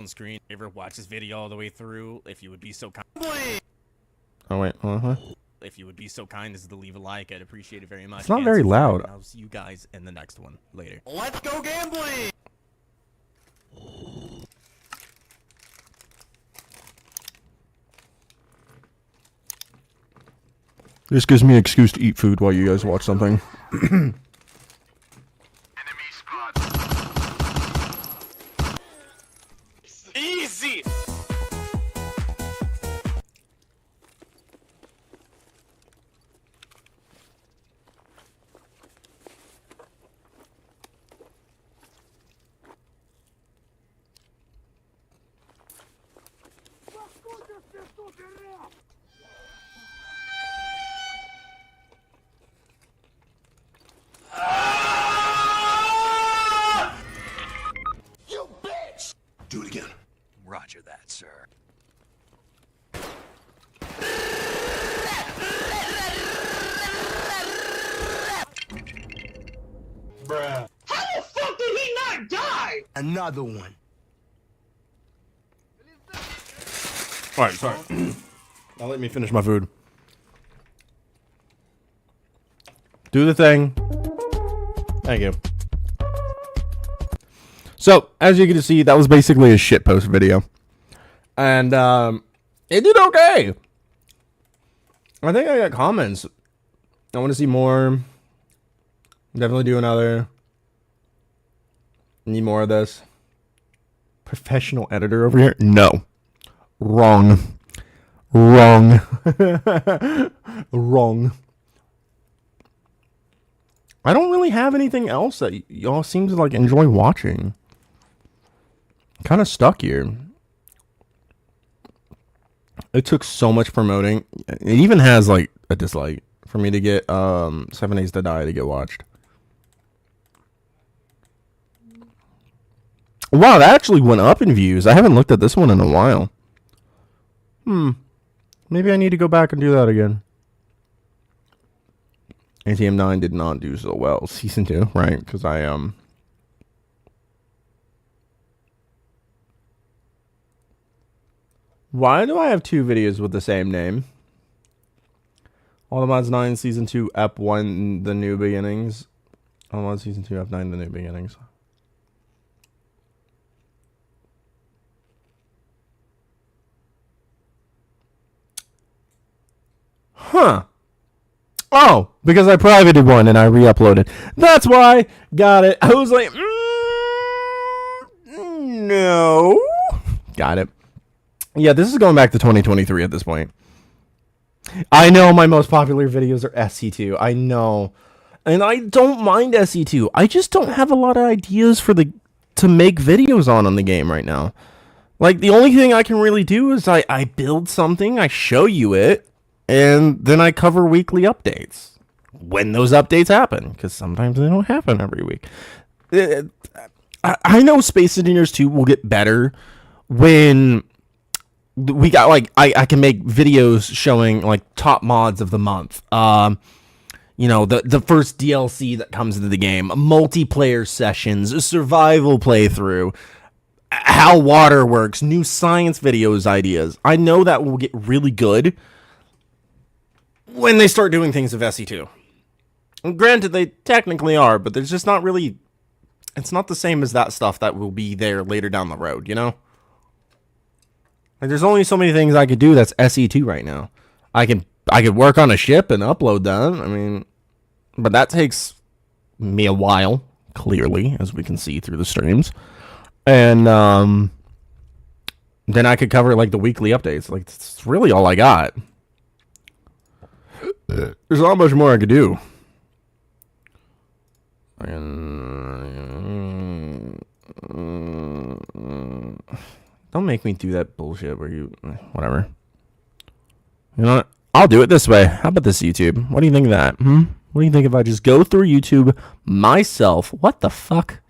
on screen. If you ever watch this video all the way through, if you would be so kind... Oh, wait. Uh-huh. If you would be so kind as to leave a like, I'd appreciate it very much. It's not very loud. I'll see you guys in the next one later. Let's go gambling! This gives me an excuse to eat food while you guys watch something. Enemy spot. Easy! Do it again. Roger that, sir. Bruh. How the fuck did he not die? Another one. Alright, sorry. Now let me finish my food. Do the thing. Thank you. So, as you can see, that was basically a shitpost video. And, it did okay. I think I got comments. I want to see more. Definitely do another. Need more of this. Professional editor over here? No. Wrong. Wrong. Wrong. I don't really have anything else that y'all seem to like enjoy watching. Kind of stuck here. It took so much promoting. It even has like a dislike for me to get 7 Days to Die to get watched. Wow, that actually went up in views. I haven't looked at this one in a while. Maybe I need to go back and do that again. ATM 9 did not do so well. Season 2, right? Because Why do I have two videos with the same name? All the Mods 9 Season 2 Ep 1 The New Beginnings. All the Mods Season 2 Ep 9 The New Beginnings. Huh. Oh, because I privated one and I re-uploaded. That's why. Got it. I was like, no. Got it. Yeah, this is going back to 2023 at this point. I know my most popular videos are SC2. I know. And I don't mind SC2. I just don't have a lot of ideas for to make videos on the game right now. Like, the only thing I can really do is I build something, I show you it, and then I cover weekly updates when those updates happen, because sometimes they don't happen every week. I know Space Engineers 2 will get better when we got, like, I can make videos showing, like, top mods of the month. You know, the first DLC that comes into the game, multiplayer sessions, a survival playthrough, how water works, new science videos ideas. I know that will get really good when they start doing things with SE2. And granted, they technically are, but there's just not really... It's not the same as that stuff that will be there later down the road, you know? Like, there's only so many things I could do that's SE2 right now. I could work on a ship and upload that. I mean, but that takes me a while, clearly, as we can see through the streams. And then I could cover, like, the weekly updates. Like, that's really all I got. There's not much more I could do. Don't make me do that bullshit where you... Whatever. You know what? I'll do it this way. How about this, YouTube? What do you think of that? What do you think if I just go through YouTube myself? What the fuck?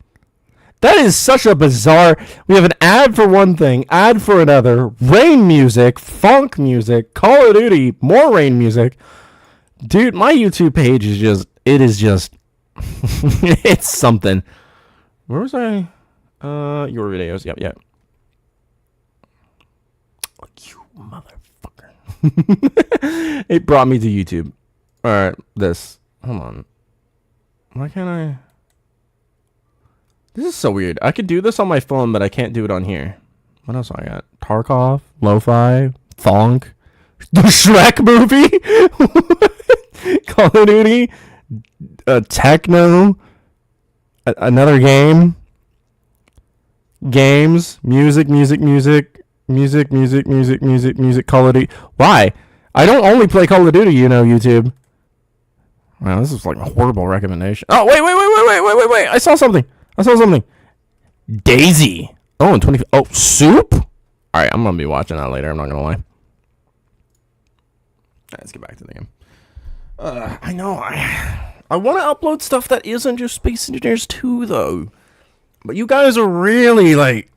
That is such a bizarre... We have an ad for one thing, ad for another, rain music, funk music, Call of Duty, more rain music. Dude, my YouTube page is just... It is just... it's something. Where was I? Your videos. Yep. You motherfucker. It brought me to YouTube. Alright, this. Hold on. Why can't I... This is so weird. I could do this on my phone, but I can't do it on here. What else I got? Tarkov, Lo-Fi, Thonk, the Shrek movie, Call of Duty, Techno, another game, games, music, Call of Duty. Why? I don't only play Call of Duty, you know, YouTube. Wow, this is like a horrible recommendation. Oh, wait. I saw something. Daisy. Oh, in 20... Oh, Soup? Alright, I'm going to be watching that later. I'm not going to lie. Alright, let's get back to the game. I know. I want to upload stuff that isn't just Space Engineers 2, though. But you guys are really, like...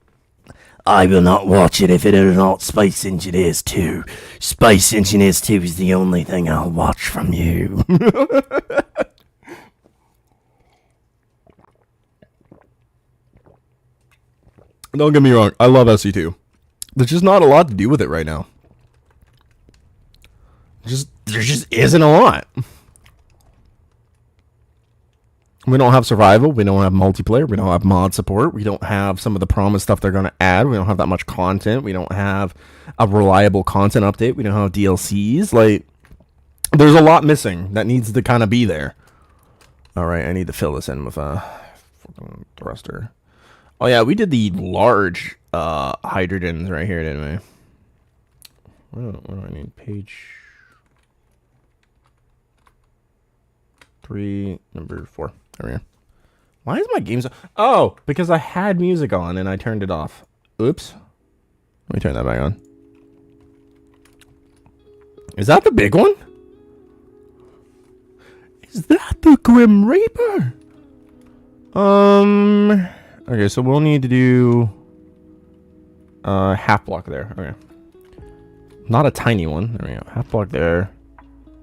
I will not watch it if it is not Space Engineers 2. Space Engineers 2 is the only thing I'll watch from you. Don't get me wrong, I love SE2. There's just not a lot to do with it right now. There just isn't a lot. We don't have survival, we don't have multiplayer, we don't have mod support, we don't have some of the promised stuff they're going to add, we don't have that much content, we don't have a reliable content update, we don't have DLCs, like, there's a lot missing that needs to kind of be there. Alright, I need to fill this in with a thruster. Oh yeah, we did the large hydrogens right here, didn't we? What do I need? Page 3, number 4. There we go. Why is my game so... Oh, because I had music on and I turned it off. Oops. Let me turn that back on. Is that the big one? Is that the Grim Reaper? Okay, so we'll need to do half block there. Okay. Not a tiny one. There we go. Half block there.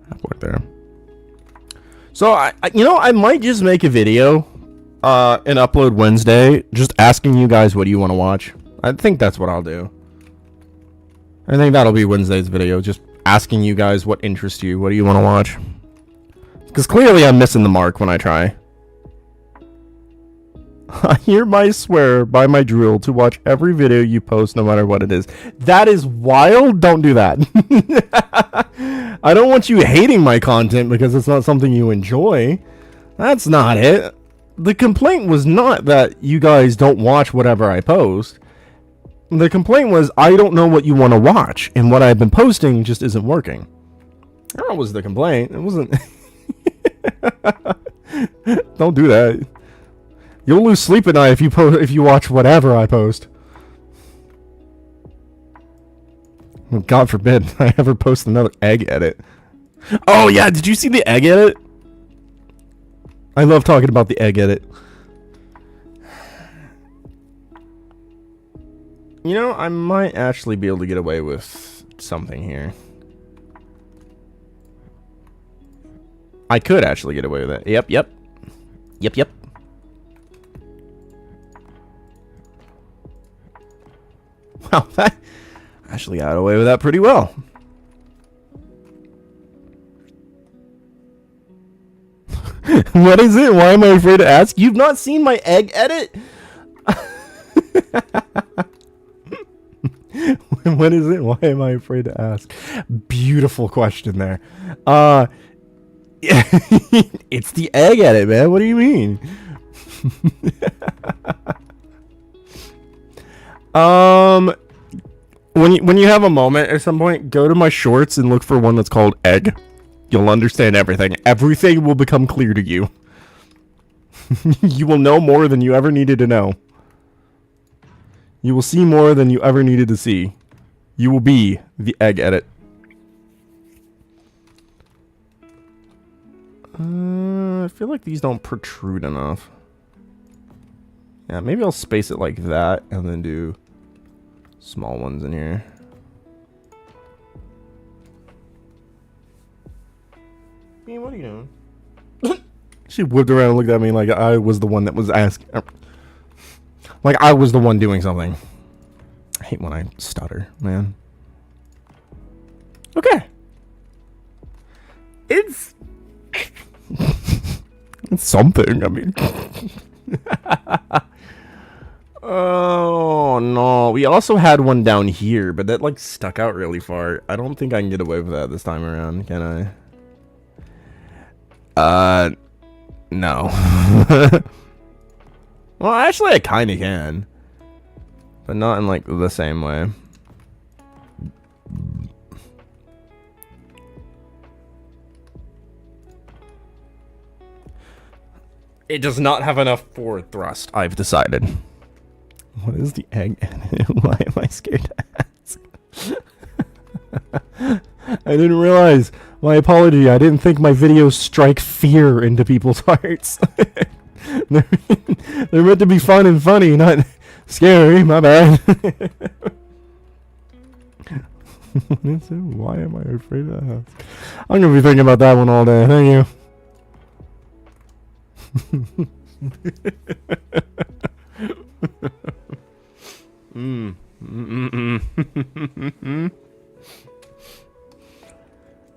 Half block there. So, I might just make a video and upload Wednesday just asking you guys what do you want to watch. I think that's what I'll do. I think that'll be Wednesday's video. Just asking you guys what interests you. What do you want to watch? Because clearly I'm missing the mark when I try. I hereby swear by my drill to watch every video you post no matter what it is. That is wild. Don't do that. I don't want you hating my content because it's not something you enjoy. That's not it. The complaint was not that you guys don't watch whatever I post. The complaint was I don't know what you want to watch and what I've been posting just isn't working. That was the complaint. It wasn't... Don't do that. You'll lose sleep at night if you watch whatever I post. God forbid I ever post another egg edit. Oh yeah, did you see the egg edit? I love talking about the egg edit. You know, I might actually be able to get away with something here. I could actually get away with it. Yep. Wow, I actually got away with that pretty well. What is it? Why am I afraid to ask? You've not seen my egg edit? What is it? Why am I afraid to ask? Beautiful question there. It's the egg edit, man. What do you mean? When you have a moment at some point, go to my shorts and look for one that's called egg. You'll understand everything. Everything will become clear to you. You will know more than you ever needed to know. You will see more than you ever needed to see. You will be the egg edit. I feel like these don't protrude enough. Yeah, maybe I'll space it like that and then do small ones in here. Hey, what are you doing? She whipped around and looked at me like I was the one that was asking. Like I was the one doing something. I hate when I stutter, man. Okay. It's something, I mean. Oh no. We also had one down here, but that like stuck out really far. I don't think I can get away with that this time around, can I? No. Well, actually I kinda can. But not in like the same way. It does not have enough forward thrust, I've decided. What is the egg? Why am I scared to ask? I didn't realize. My apology. I didn't think my videos strike fear into people's hearts. They're meant to be fun and funny, not scary. My bad. Why am I afraid of that? I'm gonna be thinking about that one all day. Thank you.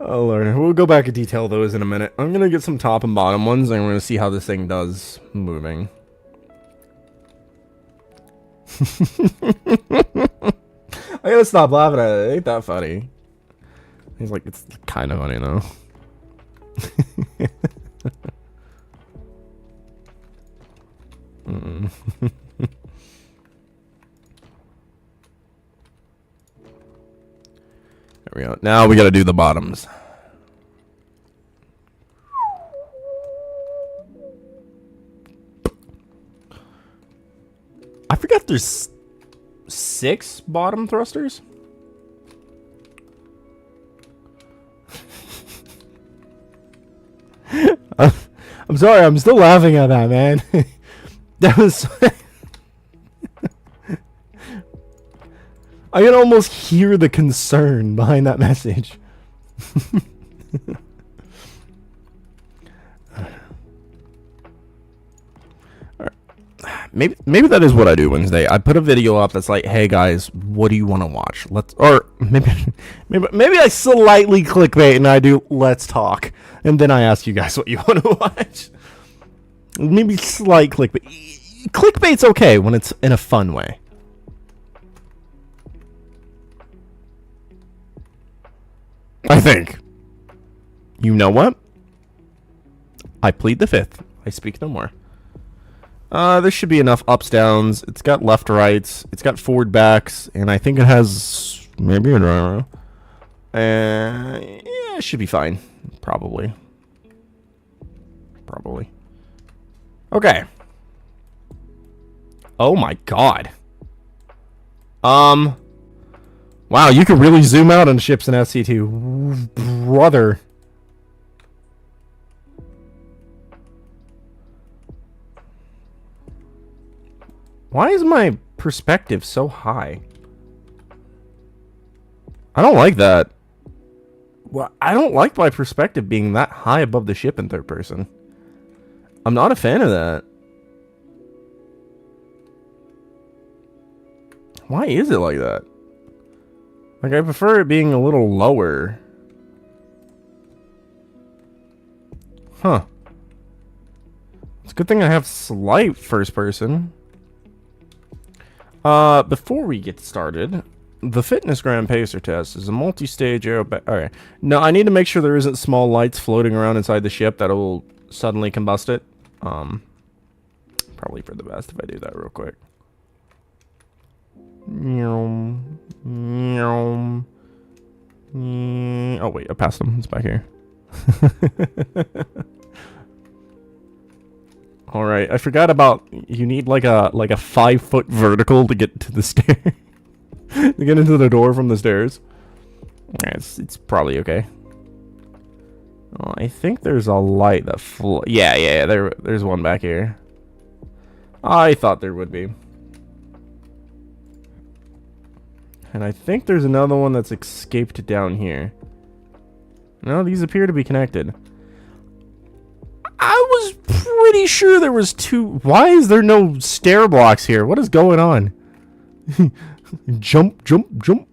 Oh Lord, we'll go back and detail those in a minute. I'm gonna get some top and bottom ones, and we're gonna see how this thing does moving. I gotta stop laughing at it. It ain't that funny. He's like, it's kind of funny though. There we go. Now we gotta do the bottoms. I forgot there's 6 bottom thrusters. I'm sorry, I'm still laughing at that, man. That was... I can almost hear the concern behind that message. Maybe that is what I do Wednesday. I put a video up that's like, "Hey guys, what do you want to watch? Let's," or maybe I slightly clickbait and I do "Let's talk," and then I ask you guys what you want to watch. Maybe slight clickbait. Clickbait's okay when it's in a fun way. I think. You know what? I plead the fifth. I speak no more. This should be enough ups, downs. It's got left, rights. It's got forward, backs. And I think it has maybe a gyro. Yeah, it should be fine. Probably. Okay. Oh my god. Well, Wow, you can really zoom out on ships in SC2. Brother. Why is my perspective so high? I don't like that. Well, I don't like my perspective being that high above the ship in third person. I'm not a fan of that. Why is it like that? Like, I prefer it being a little lower. Huh. It's a good thing I have slight first person. Before we get started, the Fitness Grand Pacer test is a multi-stage aero... Alright. No, I need to make sure there isn't small lights floating around inside the ship that will suddenly combust it. Probably for the best if I do that real quick. Oh, wait, I passed him. It's back here. All right, I forgot about you need like a 5-foot vertical to get to the stair, to get into the door from the stairs. Yeah, it's probably okay. Oh, I think there's a light that yeah, there's one back here. I thought there would be. And I think there's another one that's escaped down here. No, these appear to be connected. I was pretty sure there was two. Why is there no stair blocks here? What is going on? Jump, jump, jump.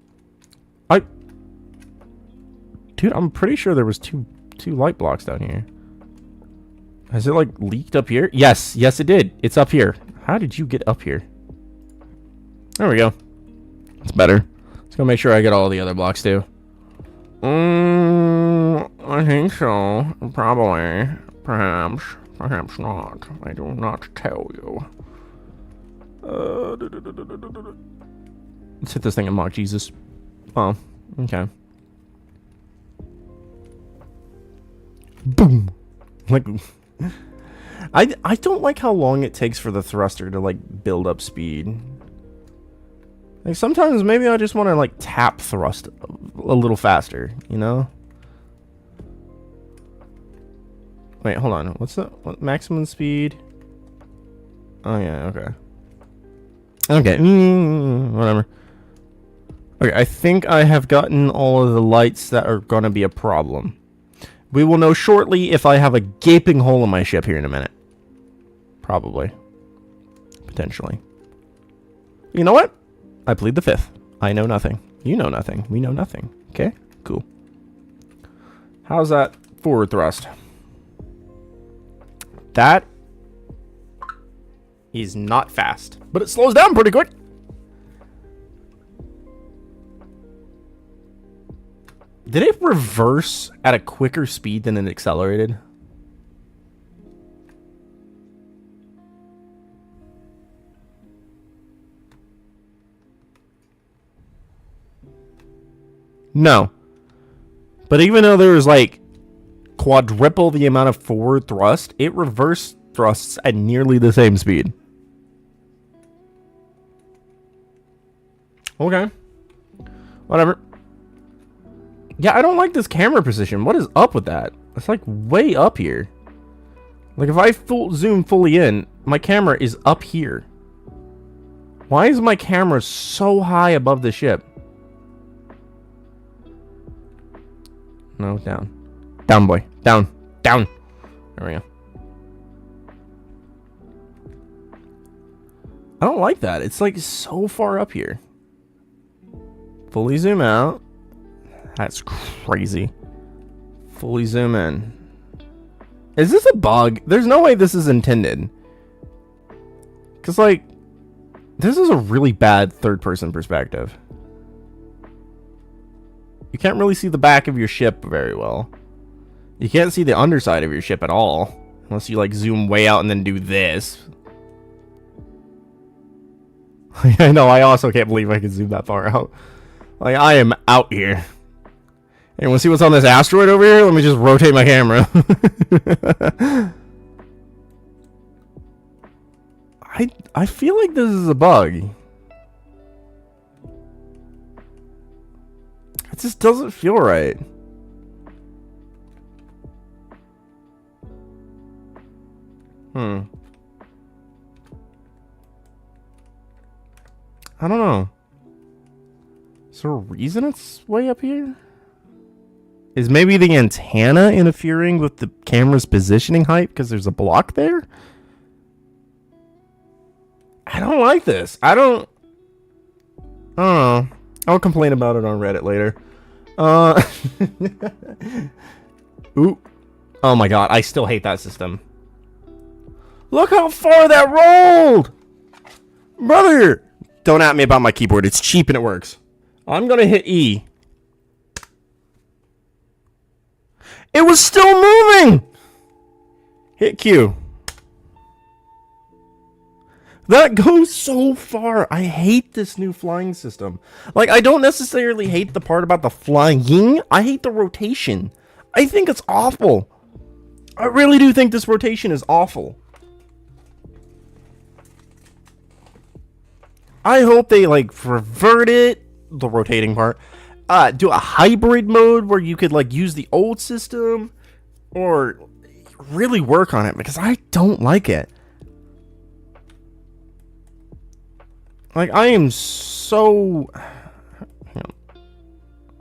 Dude, I'm pretty sure there was two light blocks down here. Has it like leaked up here? Yes, it did. It's up here. How did you get up here? There we go. It's better. Let's go make sure I get all the other blocks too. I think so. Probably. Perhaps. Perhaps not. I do not tell you. Let's hit this thing and mock Jesus. Oh, okay. Boom. Like, I don't like how long it takes for the thruster to like build up speed. Like sometimes maybe I just want to like tap thrust a little faster, you know? Wait, hold on. What maximum speed? Oh yeah, okay. Okay, whatever. Okay, I think I have gotten all of the lights that are gonna be a problem. We will know shortly if I have a gaping hole in my ship here in a minute. Probably. Potentially. You know what? I plead the fifth. I know nothing. You know nothing. We know nothing. Okay? Cool. How's that forward thrust? That is not fast, but it slows down pretty quick. Did it reverse at a quicker speed than it accelerated? No. But even though there was like quadruple the amount of forward thrust, it reverse thrusts at nearly the same speed. Okay. Whatever. Yeah, I don't like this camera position. What is up with that? It's like way up here. Like if I zoom fully in, my camera is up here. Why is my camera so high above the ship? No, down. Down, boy. Down. Down. There we go. I don't like that. It's like so far up here. Fully zoom out. That's crazy. Fully zoom in. Is this a bug? There's no way this is intended. Because, like, this is a really bad third-person perspective. You can't really see the back of your ship very well. You can't see the underside of your ship at all. Unless you, like, zoom way out and then do this. I know, I also can't believe I can zoom that far out. Like, I am out here. Hey, want to see what's on this asteroid over here? Let me just rotate my camera. I feel like this is a bug. just doesn't feel right. I don't know. Is there a reason it's way up here? Is maybe the antenna interfering with the camera's positioning height because there's a block there? I don't like this. I don't know. I'll complain about it on Reddit later. Ooh. Oh my god, I still hate that system. Look how far that rolled! Brother! Don't at me about my keyboard. It's cheap and it works. I'm gonna hit E. It was still moving! Hit Q. That goes so far. I hate this new flying system. Like, I don't necessarily hate the part about the flying. I hate the rotation. I think it's awful. I really do think this rotation is awful. I hope they, like, revert it, the rotating part. Do a hybrid mode where you could, like, use the old system. Or really work on it, because I don't like it. Like, I am so... Hang on.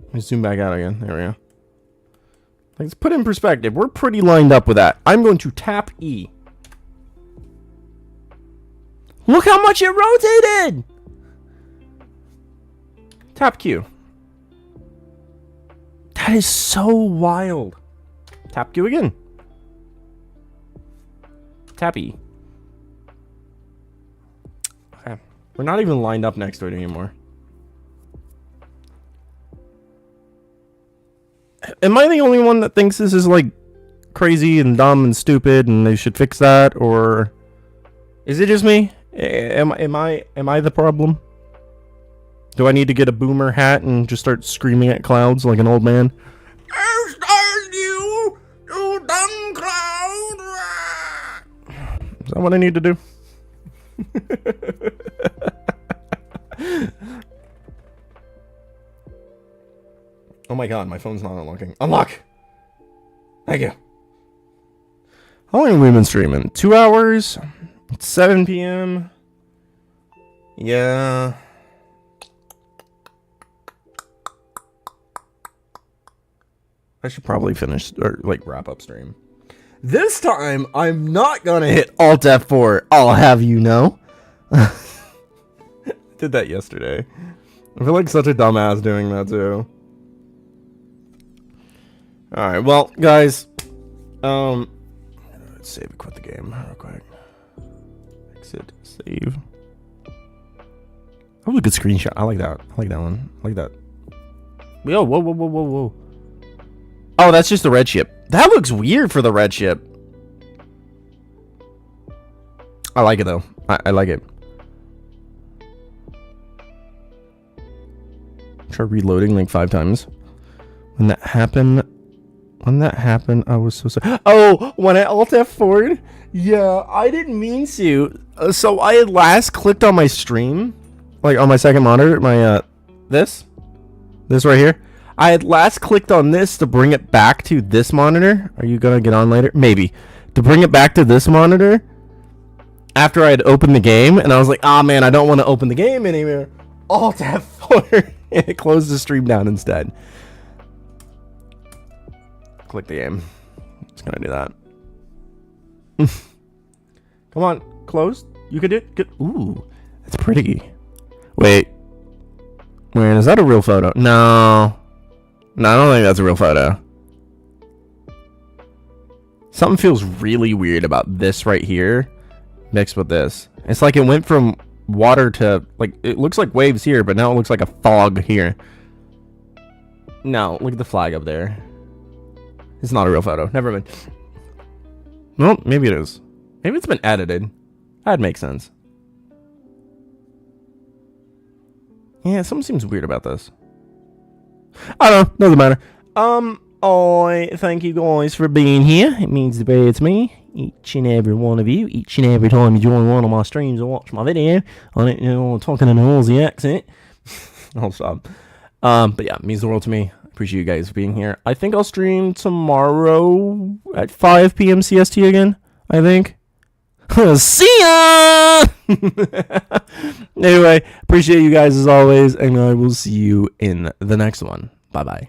Let me zoom back out again. There we go. Let's put it in perspective. We're pretty lined up with that. I'm going to tap E. Look how much it rotated! Tap Q. That is so wild. Tap Q again. Tap E. Okay. We're not even lined up next to it anymore. Am I the only one that thinks this is, like, crazy and dumb and stupid and they should fix that? Or is it just me? Am I the problem? Do I need to get a boomer hat and just start screaming at clouds like an old man? You dumb cloud! Is that what I need to do? Oh my god, my phone's not unlocking. Unlock! Thank you. How long have we been streaming? 2 hours? It's 7 p.m. Yeah. I should probably finish, or like wrap up stream. This time, I'm not gonna hit Alt F4, I'll have you know. Did that yesterday. I feel like such a dumbass doing that too. Alright, well, guys. Let's save and quit the game real quick. Exit, save. That was a good screenshot. I like that. I like that one. I like that. Whoa, whoa, whoa, whoa, whoa, whoa. Oh, that's just the red ship. That looks weird for the red ship. I like it, though. I like it. Try reloading like 5 times. When that happened, I was so sorry. Oh, when I Alt F4'd? Yeah, I didn't mean to. So I had last clicked on my stream. Like on my second monitor, my, this right here. I had last clicked on this to bring it back to this monitor. Are you gonna get on later? Maybe. To bring it back to this monitor after I had opened the game, and I was like, ah, man, I don't want to open the game anymore. Alt F4, and it closed the stream down instead. Click the game. It's gonna do that. Come on, close. You could do it. Good. Ooh, that's pretty. Wait, man, is that a real photo? No, I don't think that's a real photo. Something feels really weird about this right here mixed with this. It's like it went from water to, like, it looks like waves here, but now it looks like a fog here. No, look at the flag up there. It's not a real photo. Never mind. Well, maybe it is. Maybe it's been edited. That'd make sense. Yeah, something seems weird about this. I don't know. Doesn't matter. I thank you guys for being here. It means the world to me. Each and every one of you. Each and every time you join one of my streams or watch my video. I don't know, talking in an Aussie accent. I'll stop. But yeah, it means the world to me. Appreciate you guys being here. I think I'll stream tomorrow at 5 p.m. CST again. I think. See ya! Anyway, appreciate you guys as always, and I will see you in the next one. Bye-bye.